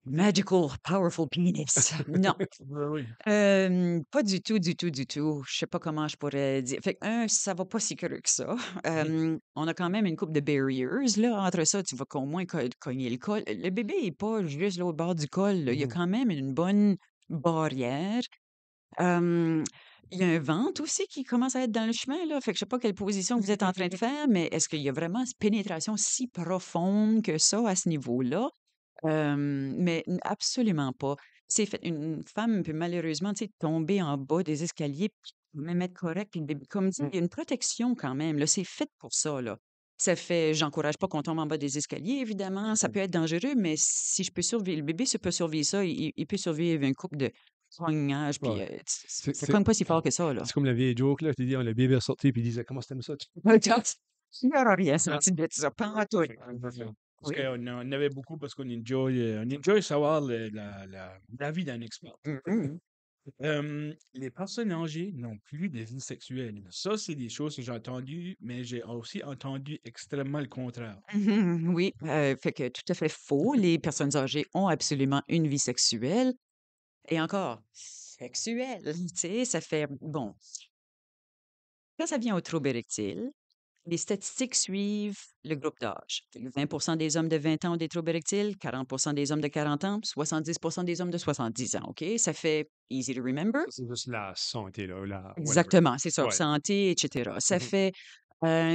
Magical, powerful penis. Non. Oui. Pas du tout, du tout, du tout. Je sais pas comment je pourrais dire. Fait que, ça va pas si creux que ça. On a quand même une couple de barriers, là. Entre ça, tu vas qu'au moins cogner le col. Le bébé est pas juste l'autre bord du col, là. Il y a Mhm. quand même une bonne barrière. Hem, il y a un ventre aussi qui commence à être dans le chemin, là. Fait que je sais pas quelle position vous êtes en train de faire, mais est-ce qu'il y a vraiment cette pénétration si profonde que ça à ce niveau-là? Mais absolument pas. C'est fait une femme peut malheureusement, tu sais, tomber en bas des escaliers, puis même être correct, puis le bébé comme dit, il y a une protection quand même, là, c'est fait pour ça, là. Ça fait j'encourage pas qu'on tombe en bas des escaliers, évidemment, ça peut être dangereux, mais si je peux survivre le bébé se peut survivre ça, il peut survivre une couple de poignages, puis, Ouais. C'est ça c'est- cogne pas si fort que ça, là. c'est comme la vieille joke, là. Tu dis, le bébé est sorti, puis il disait, comment c'était ça? Il y aura rien senti de ça, pas en tout. Parce Oui. qu'on avait beaucoup parce qu'on enjoy savoir la vie d'un expert. Mhm. Les personnes âgées n'ont plus de vie sexuelle. Ça, c'est des choses que j'ai entendues, mais j'ai aussi entendu extrêmement le contraire. Mhm, oui, fait que tout à fait faux. Les personnes âgées ont absolument une vie sexuelle et encore sexuelle, tu sais, ça fait bon, quand ça vient aux troubles érectiles, les statistiques suivent le groupe d'âge. Fait que 20 des hommes de 20 ans ont des troubles érectiles, 40 des hommes de 40 ans, 70 des hommes de 70 ans, OK? Ça fait easy to remember. Ça, c'est juste la santé, là, la whatever. Exactement, c'est ça, Ouais. santé, et cetera. Ça Mhm. fait,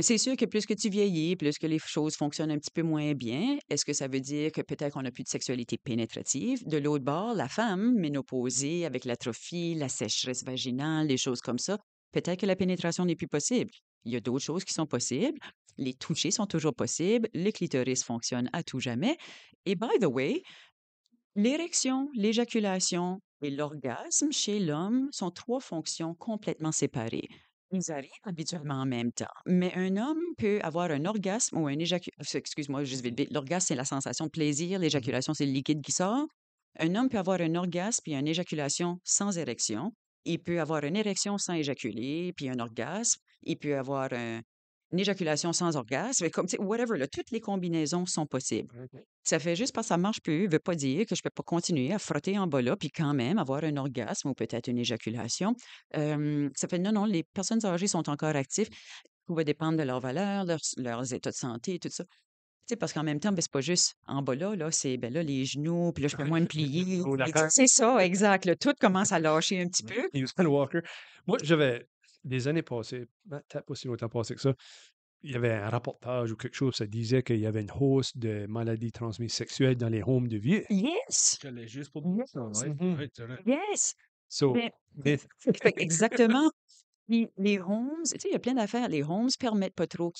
c'est sûr que plus que tu vieillis, plus que les choses fonctionnent un petit peu moins bien. Est-ce que ça veut dire que peut-être qu'on n'a plus de sexualité pénétrative? De l'autre bord, la femme ménopausée avec l'atrophie, la sécheresse vaginale, les choses comme ça, peut-être que la pénétration n'est plus possible. Il y a d'autres choses qui sont possibles. Les touchés sont toujours possibles. Le clitoris fonctionne à tout jamais. Et by the way, l'érection, l'éjaculation et l'orgasme chez l'homme sont 3 fonctions complètement séparées. Ils arrivent habituellement en même temps, mais un homme peut avoir un orgasme ou un excuse-moi, juste vite, vite. L'orgasme, c'est la sensation de plaisir, Mhm. l'éjaculation, c'est le liquide qui sort. Un homme peut avoir un orgasme puis une éjaculation sans érection. Il peut avoir une érection sans éjaculer, puis un orgasme. Il peut avoir une éjaculation sans orgasme, comme, tu sais, whatever, là, toutes les combinaisons sont possibles. Ça fait juste parce que ça marche plus, veut pas dire que je peux pas continuer à frotter en bas là, puis quand même avoir un orgasme ou peut-être une éjaculation. Ça fait non, non, les personnes âgées sont encore actives. Tout va dépendre de leurs valeurs, leurs états de santé, tout ça. Tu sais, parce qu'en même temps, ben, c'est pas juste en bas là, c'est ben là, les genoux, puis là, je peux moins me plier. Oh, Et d'accord. c'est ça, exact. Là, tout commence à lâcher un petit peu. Usain Walker. Moi, j'avais des années passées, peut-être pas si longtemps passé que ça, il y avait un reportage ou quelque chose, ça disait qu'il y avait une hausse de maladies transmises sexuelles dans les homes de vie. Yes! J'allais juste pour dire ça, ouais. Mhm. Ouais, c'est vrai. Yes! So, Mais, mais- fait exactement. Puis les homes, tu sais, il y a plein d'affaires. Les homes permettent pas trop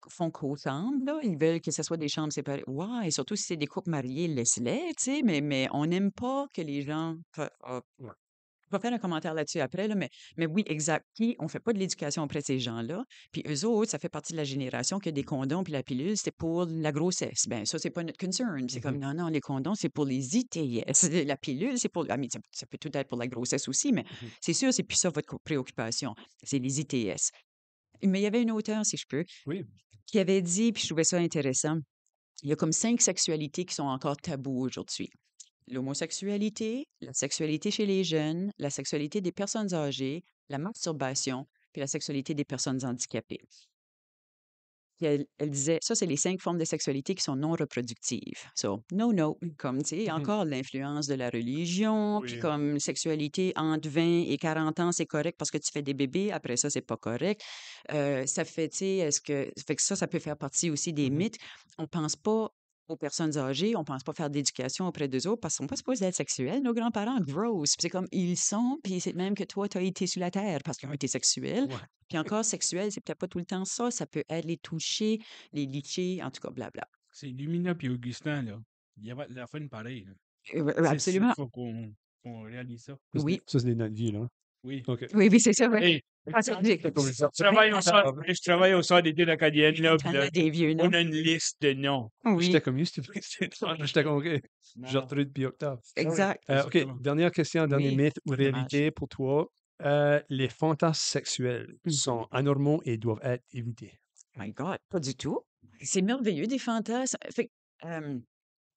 font qu'ensemble, là. Ils veulent que ce soit des chambres séparées. Ouais, et surtout si c'est des couples mariés, laisse-les, tu sais, mais on n'aime pas que les gens. Ouais. Je vais faire un commentaire là-dessus après, là, mais oui, exact. Puis, on fait pas de l'éducation auprès de ces gens-là. Puis, eux autres, ça fait partie de la génération que des condoms puis la pilule, c'était pour la grossesse. Ben ça, c'est pas notre concern. C'est comme, Mhm. non, non, les condoms, c'est pour les ITS. La pilule, c'est pour... Ah, mais ça peut tout être pour la grossesse aussi, mais Mhm. c'est sûr, c'est plus ça votre préoccupation. C'est les ITS. Mais il y avait une auteure, si je peux, Oui. qui avait dit, puis je trouvais ça intéressant, il y a comme 5 sexualités qui sont encore tabous aujourd'hui. L'homosexualité, la sexualité chez les jeunes, la sexualité des personnes âgées, la masturbation, puis la sexualité des personnes handicapées. Puis elle disait, ça, c'est les 5 formes de sexualité qui sont non reproductives. So, no, no, comme, tu sais, Mhm. encore l'influence de la religion, puis Oui. comme sexualité entre 20 et 40 ans, c'est correct parce que tu fais des bébés, après ça, c'est pas correct. Ça fait, tu sais, fait que ça peut faire partie aussi des Mhm. mythes. On pense pas aux personnes âgées, on pense pas faire d'éducation auprès d'eux autres parce qu'ils sont pas supposés être sexuels, nos grands-parents, gross. Puis c'est comme, ils sont, puis c'est même que toi, tu as été sur la terre parce qu'ils ont été sexuels. Ouais. Puis encore, sexuel, c'est peut-être pas tout le temps ça. Ça peut être les toucher, les licher, en tout cas, blabla. C'est Lumina puis Augustin, là. Il y avait la fin pareille, là. Absolument. Faut qu'on réalise ça. Oui. Ça, c'est notre vie, là. Oui. OK. Oui, oui, c'est ça. Oui. Hey, Attendez. je travaille au centre d'études acadiennes, là, puis T'en là, as des vieux, on non? a une liste de noms. J'étais Oui, comme, j'étais comme, OK. Non, J'ai non. retrouvé depuis octobre. exact. OK, Exactement. dernière question, dernier Oui, mythe ou dommage. réalité pour toi. Les fantasmes sexuels sont anormaux et doivent être évités. My God, pas du tout. C'est merveilleux, des fantasmes. Fait que,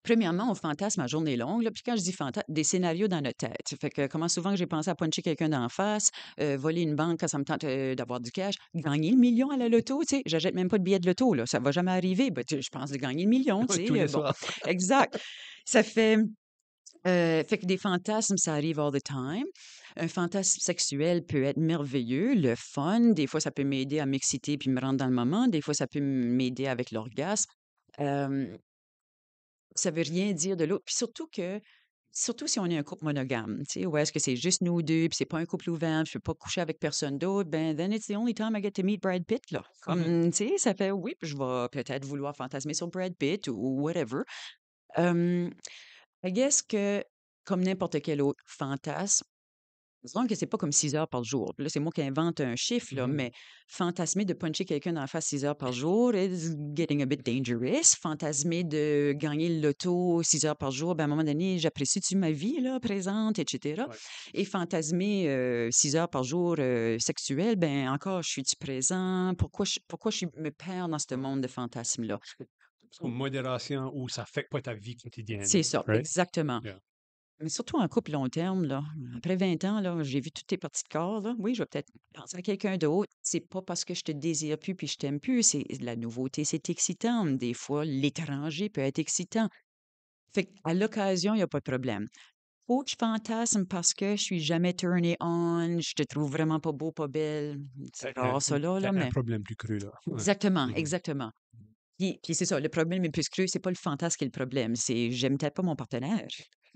premièrement, on fantasme à journée longue, là, puis quand je dis fantasme, des scénarios dans notre tête. Fait que comment souvent que j'ai pensé à puncher quelqu'un d'en face, voler une banque quand ça me tente d'avoir du cash, gagner le million à la loto, tu sais, j'achète même pas de billet de loto, là, ça va jamais arriver. Ben, tu sais, je pense de gagner le million, tu Tous sais, les bon, soirs. exact. Ça fait que des fantasmes, ça arrive all the time. Un fantasme sexuel peut être merveilleux, le fun. Des fois, ça peut m'aider à m'exciter puis me rendre dans le moment. Des fois, ça peut m'aider avec l'orgasme. Euh, Ça veut rien dire de l'autre. Puis surtout si on est un couple monogame, tu sais, où est-ce que c'est juste nous deux, puis c'est pas un couple ouvert, puis je peux pas coucher avec personne d'autre, ben, then it's the only time I get to meet Brad Pitt, là. Comme, tu sais, ça fait, oui, puis je vais peut-être vouloir fantasmer sur Brad Pitt ou whatever. Euh, I guess que, comme n'importe quel autre fantasme, disons que c'est pas comme 6 heures par jour. Là, c'est moi qui invente un chiffre, là, Mhm. mais fantasmer de puncher quelqu'un dans la face 6 heures par jour is getting a bit dangerous. Fantasmer de gagner le loto 6 heures par jour, ben, à un moment donné, j'apprécie-tu ma vie, là, présente, etc. Ouais. Et fantasmer 6 heures par jour sexuel, ben, encore, je suis-tu présent? Pourquoi je me perds dans ce monde de fantasmes-là? Comme modération où ça affecte pas ta vie quotidienne. C'est ça, Right? exactement. Yeah. Mais surtout en couple long terme, là. Après 20 ans, là, j'ai vu toutes tes parties de corps, là. Oui, je vais peut-être penser à quelqu'un d'autre. C'est pas parce que je te désire plus puis je t'aime plus. C'est la nouveauté, c'est excitant. Des fois, l'étranger peut être excitant. Fait qu'à l'occasion, il n'y a pas de problème. Faut que je fantasme parce que je suis jamais turné on, je te trouve vraiment pas beau, pas belle. C'est rare, ça, là, Un mais. problème plus cru, là. Ouais. Exactement, Mhm. exactement. Puis c'est ça, le problème est plus creux, c'est pas le fantasme qui est le problème, c'est j'aime peut-être pas mon partenaire.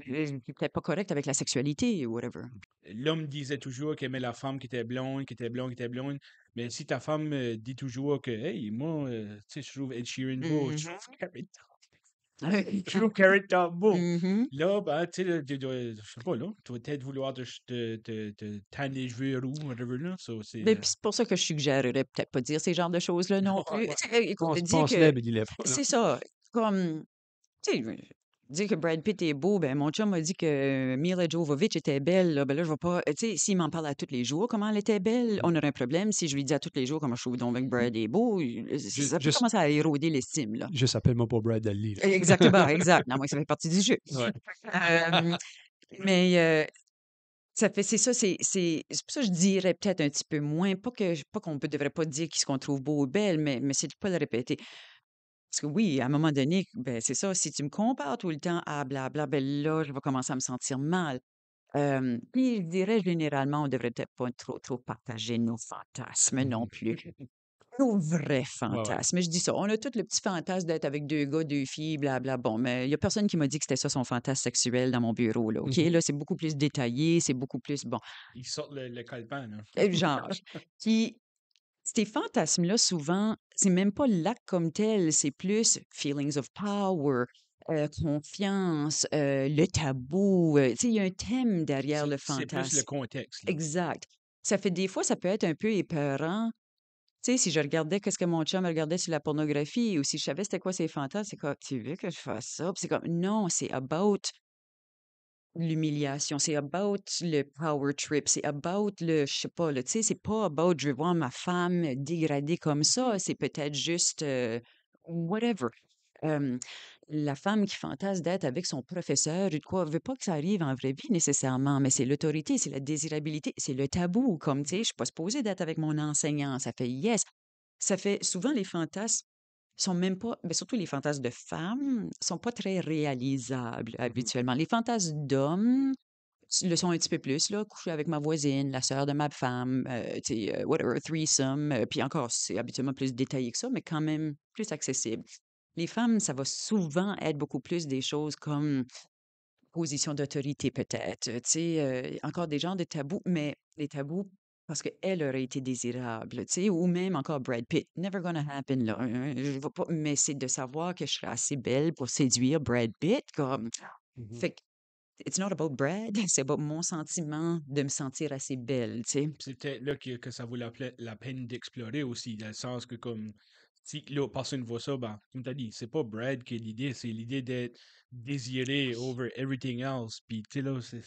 Je suis peut-être pas correct avec la sexualité ou whatever. L'homme disait toujours qu'il aimait la femme qui était blonde, qui était blonde, qui était blonde. Mais si ta femme dit toujours que, hey, moi, tu sais, je trouve Ed Sheeran beau, je Mhm. trouve Carrot je trouve Carrot Top beau. Mhm. Là, ben, tu sais, je sais pas, là, tu vas peut-être vouloir te tanner les cheveux roux, whatever, là. So, c'est. Ben, puis c'est pour ça que je suggérerais peut-être pas dire ces genres de choses-là non Ouais, plus. ouais. Tu sais, écoute, dire Pense-les, que mais dis-les pas. Là. c'est ça, comme, tu sais, dire que Brad Pitt est beau, ben mon chum m'a dit que Mila Jovovich était belle, là, ben là, je vais pas, tu sais, s'il m'en parle à tous les jours, comment elle était belle, on aurait un problème. Si je lui dis à tous les jours comment je trouve donc bien que Brad est beau, ça peut Juste, commencer à éroder l'estime, là. juste appelle-moi pas Brad Ali, là. Exactement, exact. Non, moi, ça fait partie du jeu. Ouais. Euh, mais ça fait, c'est ça, c'est pour ça que je dirais peut-être un petit peu moins, pas qu'on ne devrait pas dire qui ce qu'on trouve beau ou belle, mais c'est de pas le répéter. Parce que oui, à un moment donné, ben, c'est ça, si tu me compares tout le temps à blabla, ben là, je vais commencer à me sentir mal. Puis je dirais généralement, on devrait peut-être pas trop partager nos fantasmes non plus. Nos vrais Ouais, ouais. fantasmes. Je dis ça, on a tous le petit fantasme d'être avec 2 gars, 2 filles, blabla. Bon, mais il y a personne qui m'a dit que c'était ça son fantasme sexuel dans mon bureau, là, OK? Là, c'est beaucoup plus détaillé, c'est beaucoup plus bon, Ils sortent le calepin, là. genre. Puis ces fantasmes-là, souvent, c'est même pas l'acte comme tel, c'est plus feelings of power, confiance, le tabou, tu sais, il y a un thème derrière le C'est plus le fantasme. contexte, là. Exact. Ça fait des fois, ça peut être un peu épeurant. Tu sais, si je regardais qu'est-ce que mon chum regardait sur la pornographie ou si je savais c'était quoi ses fantasmes, c'est comme: «Tu veux que je fasse ça?» Puis c'est comme: «Non, c'est about l'humiliation, c'est about le power trip, c'est about le je sais pas là, tu sais, c'est pas about je veux voir ma femme dégradée comme ça, c'est peut-être juste, whatever. Hem, la femme qui fantasme d'être avec son professeur ou de quoi, veut pas que ça arrive en vraie vie nécessairement, mais c'est l'autorité, c'est la désirabilité, c'est le tabou comme, tu sais, je suis pas supposée d'être avec mon enseignant. Ça fait yes. Ça fait souvent les fantasmes sont même pas mais surtout les fantasmes de femmes sont pas très réalisables habituellement. Les fantasmes d'hommes le sont un petit peu plus, là, coucher avec ma voisine, la sœur de ma femme, tu sais, whatever, threesome, puis encore, c'est habituellement plus détaillé que ça, mais quand même plus accessible. Les femmes, ça va souvent être beaucoup plus des choses comme position d'autorité peut-être, tu sais, encore des genres de tabous, mais des tabous parce qu'elle aurait été désirable, tu sais, ou même encore Brad Pitt. Never gonna happen, là. Je vais pas, mais c'est de savoir que je serais assez belle pour séduire Brad Pitt, comme. Mhm. Fait que, it's not about Brad, c'est about mon sentiment de me sentir assez belle, tu sais. C'est peut-être là que ça vaut la peine d'explorer aussi, dans le sens que comme si l'autre personne voit ça, ben, comme t'as dit, c'est pas Brad qui est l'idée, c'est l'idée d'être désiré over everything else. Puis tu sais là, c'est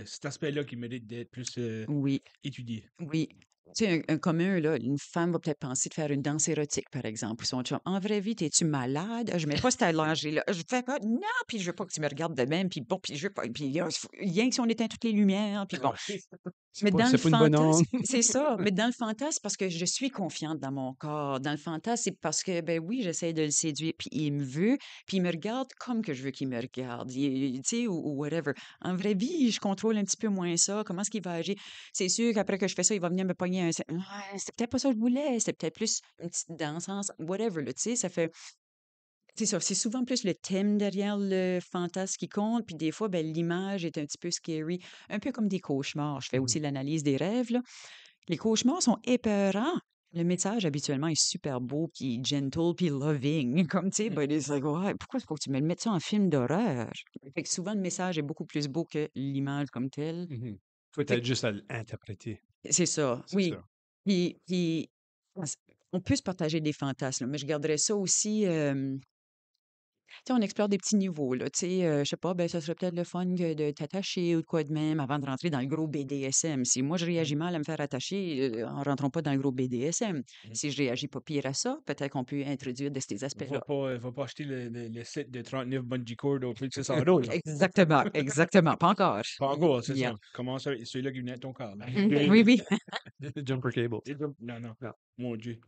cet aspect-là qui mérite d'être plus Oui. étudié. Oui. Tu sais, un commun, là, une femme va peut-être penser de faire une danse érotique, par exemple, pour son chum. En vraie vie, t'es-tu malade? Je mets pas cette lingerie-là. Je fais pas, non, puis je veux pas que tu me regardes de même, puis bon, puis je veux pas, puis rien que si on éteint toutes les lumières, puis bon. Ouais. Mais dans le C'est pas une bonne fantasme, angle. c'est ça. Mais dans le fantasme, parce que je suis confiante dans mon corps. Dans le fantasme, c'est parce que, ben oui, j'essaie de le séduire, puis il me veut, puis il me regarde comme que je veux qu'il me regarde, tu sais, ou whatever. En vraie vie, je contrôle un petit peu moins ça. Comment est-ce qu'il va agir? C'est sûr qu'après que je fais ça, il va venir me pogner un. Ouais, c'était peut-être pas ça que je voulais. C'était peut-être plus une petite danse ensemble, whatever, là, tu sais, ça fait. C'est ça, c'est souvent plus le thème derrière le fantasme qui compte, puis des fois, ben, l'image est un petit peu scary, un peu comme des cauchemars. Je fais Mhm. aussi l'analyse des rêves, là. Les cauchemars sont épeurants. Le message, habituellement, est super beau, puis gentle, puis loving. Comme, tu sais, ben, it's like, ouais, pourquoi faut que tu me le mettes ça en film d'horreur? Fait que souvent, le message est beaucoup plus beau que l'image comme telle. Mhm. Faut Fait être juste à l'interpréter. que c'est ça, C'est oui. ça. Puis, on peut se partager des fantasmes, là, mais je garderais ça aussi. Tu sais, on explore des petits niveaux, là, tu sais, je sais pas, ben, ça serait peut-être le fun que de t'attacher ou de quoi de même avant de rentrer dans le gros BDSM. Si moi, je réagis mal à me faire attacher, en rentrons pas dans le gros BDSM. Mhm. Si je réagis pas pire à ça, peut-être qu'on peut introduire de ces aspects-là. Va pas acheter le set de 39 bungee cord au prix de 600 $, là. Exactement, exactement. Pas encore. Pas encore, c'est Yeah. ça. Commence avec celui-là qui venait de ton corps, là. Oui, oui. Jumper cable. Non, non. Non. Mon Dieu.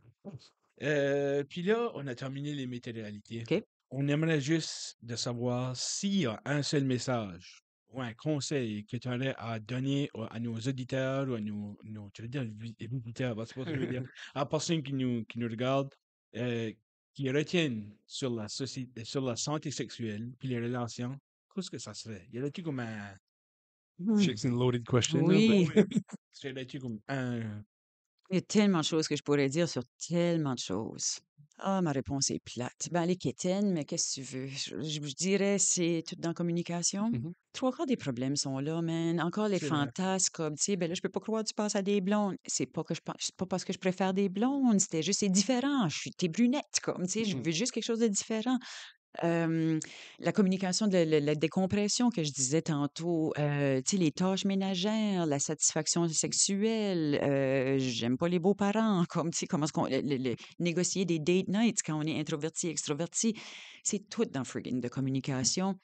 Puis là, on a terminé les météoralités. OK. On aimerait juste de savoir s'il y a un seul message ou un conseil que tu aurais à donner à nos auditeurs ou à je veux dire auditeurs, c'est pas ce que je veux dire, à la personne qui nous regarde, euh, qui retiennent sur la société, sur la santé sexuelle puis les relations, qu'est-ce que ça serait? Y aurait-tu comme un, Hmm. C'est une loaded question, là, Oui. serait-tu comme un, Il y a tellement de choses que je pourrais dire sur tellement de choses. Ah, ma réponse est plate. Ben, elle est quétaine, mais qu'est-ce que tu veux? Je dirais, c'est tout dans la communication. Mhm. Trois quarts des problèmes sont là, man. Encore les c'est vrai. fantasmes, comme, tu sais, ben là, je peux pas croire que tu passes à des blondes. C'est pas que je pense, c'est pas parce que je préfère des blondes, c'était juste, c'est différent. T'es brunette, comme, tu sais, je Mhm. veux juste quelque chose de différent. Hem, la communication de la décompression que je disais tantôt, tu sais, les tâches ménagères, la satisfaction sexuelle, j'aime pas les beaux-parents, comme, tu sais, comment est-ce qu'on le négocier des date nights quand on est introverti, extroverti, c'est tout dans frigging de communication.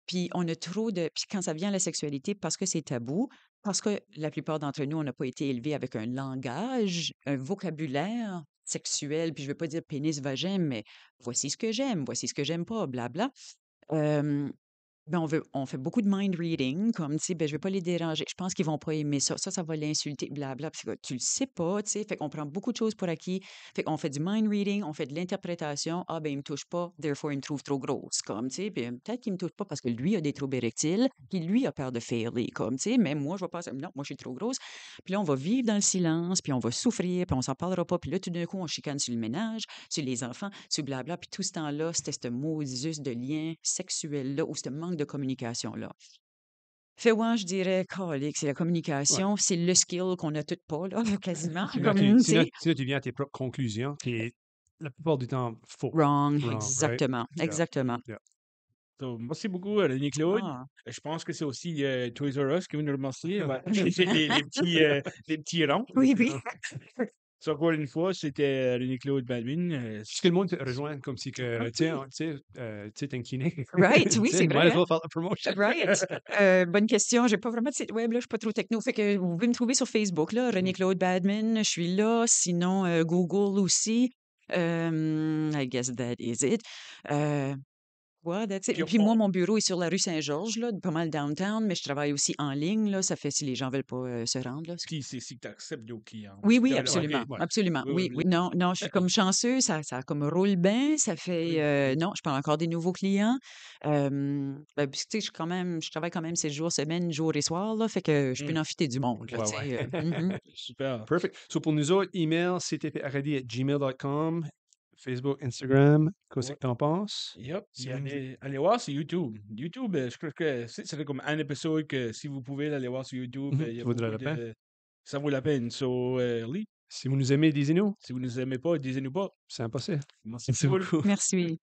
Puis on a trop de puis quand ça vient à la sexualité, parce que c'est tabou, parce que la plupart d'entre nous, on n'a pas été élevés avec un langage, un vocabulaire sexuel, puis je veux pas dire pénis, vagin, mais voici ce que j'aime, voici ce que j'aime pas, blabla. Hem Ben, on fait beaucoup de mind reading, comme, tu sais, ben, je vais pas les déranger. Je pense qu'ils vont pas aimer ça. Ça va l'insulter, blabla. Puis tu le sais pas, tu sais. Fait qu'on prend beaucoup de choses pour acquis. Fait qu'on fait du mind reading, on fait de l'interprétation. Ah, ben, il me touche pas, therefore, il me trouve trop grosse, comme, tu sais. Puis peut-être qu'il me touche pas parce que lui a des troubles érectiles, puis lui a peur de failer, comme, tu sais. Mais moi, je vais pas, non, moi, je suis trop grosse. Puis là, on va vivre dans le silence, puis on va souffrir, puis on s'en parlera pas. Puis là, tout d'un coup, on chicane sur le ménage, sur les enfants, sur blabla. Puis tout ce temps-là, c'était ce Moses de lien sexuel-là ou ce manque de communication-là. Fait ouais, je dirais, calique, c'est la Ouais. communication, c'est le skill qu'on a toutes pas, là, quasiment, Sinon, comme, tu sais. tu viens à tes propres conclusions, qui est la plupart du temps faux. Wrong, Wrong, right? exactement, Yeah. exactement. Yeah. So, merci beaucoup, René-Claude. Ah, Je pense que c'est aussi Toys R Us qui veut nous remercier. On va acheter les petits ronds. oui, oui. So, encore une fois, c'était René-Claude Balvin. Juste que le monde te rejoigne comme si que, tu sais, t'incliner. Right, oui, Tu sais, c'est might vrai, as hein? well faire la promotion. Right. Bonne question. J'ai pas vraiment de site web, là. Je suis pas trop techno. Fait que vous pouvez me trouver sur Facebook, là, René-Claude Badman. Je suis là. Sinon, Google aussi. I guess that is it. Euh, Ouais, that's it. Puis, Puis moi, mon bureau est sur la rue Saint-Georges, là, pas mal downtown, mais je travaille aussi en ligne, là. Ça fait si les gens veulent pas se rendre, là. puis c'est si tu acceptes nos clients. Oui, Si oui, t'as- OK, absolument, ouais. absolument. Oui, Oui, oui, oui. Non, non, je suis comme chanceux, ça comme roule bien, ça fait, oui. non, je parle encore des nouveaux clients. Ben, puis, tu sais, je travaille quand même 7 jours semaine, jour et soir, là, fait que je peux Hum, en fitter du monde, là, Ouais, tu ouais. sais. Super. Perfect. So, pour nous autres, email, ctparadi@gmail.com, Facebook, Instagram, qu'est-ce Ouais. que t'en penses? Yep. Si Puis vous nous- allez voir sur YouTube. YouTube, je crois que ça fait comme un épisode que si vous pouvez aller voir sur YouTube, il y a Ça vaudrait beaucoup la peine. de. Ça vaut la peine. So, Lee, Si vous nous aimez, disez-nous. si vous ne nous aimez pas, disez-nous pas. C'est impossible. Merci Merci beaucoup. beaucoup. Merci.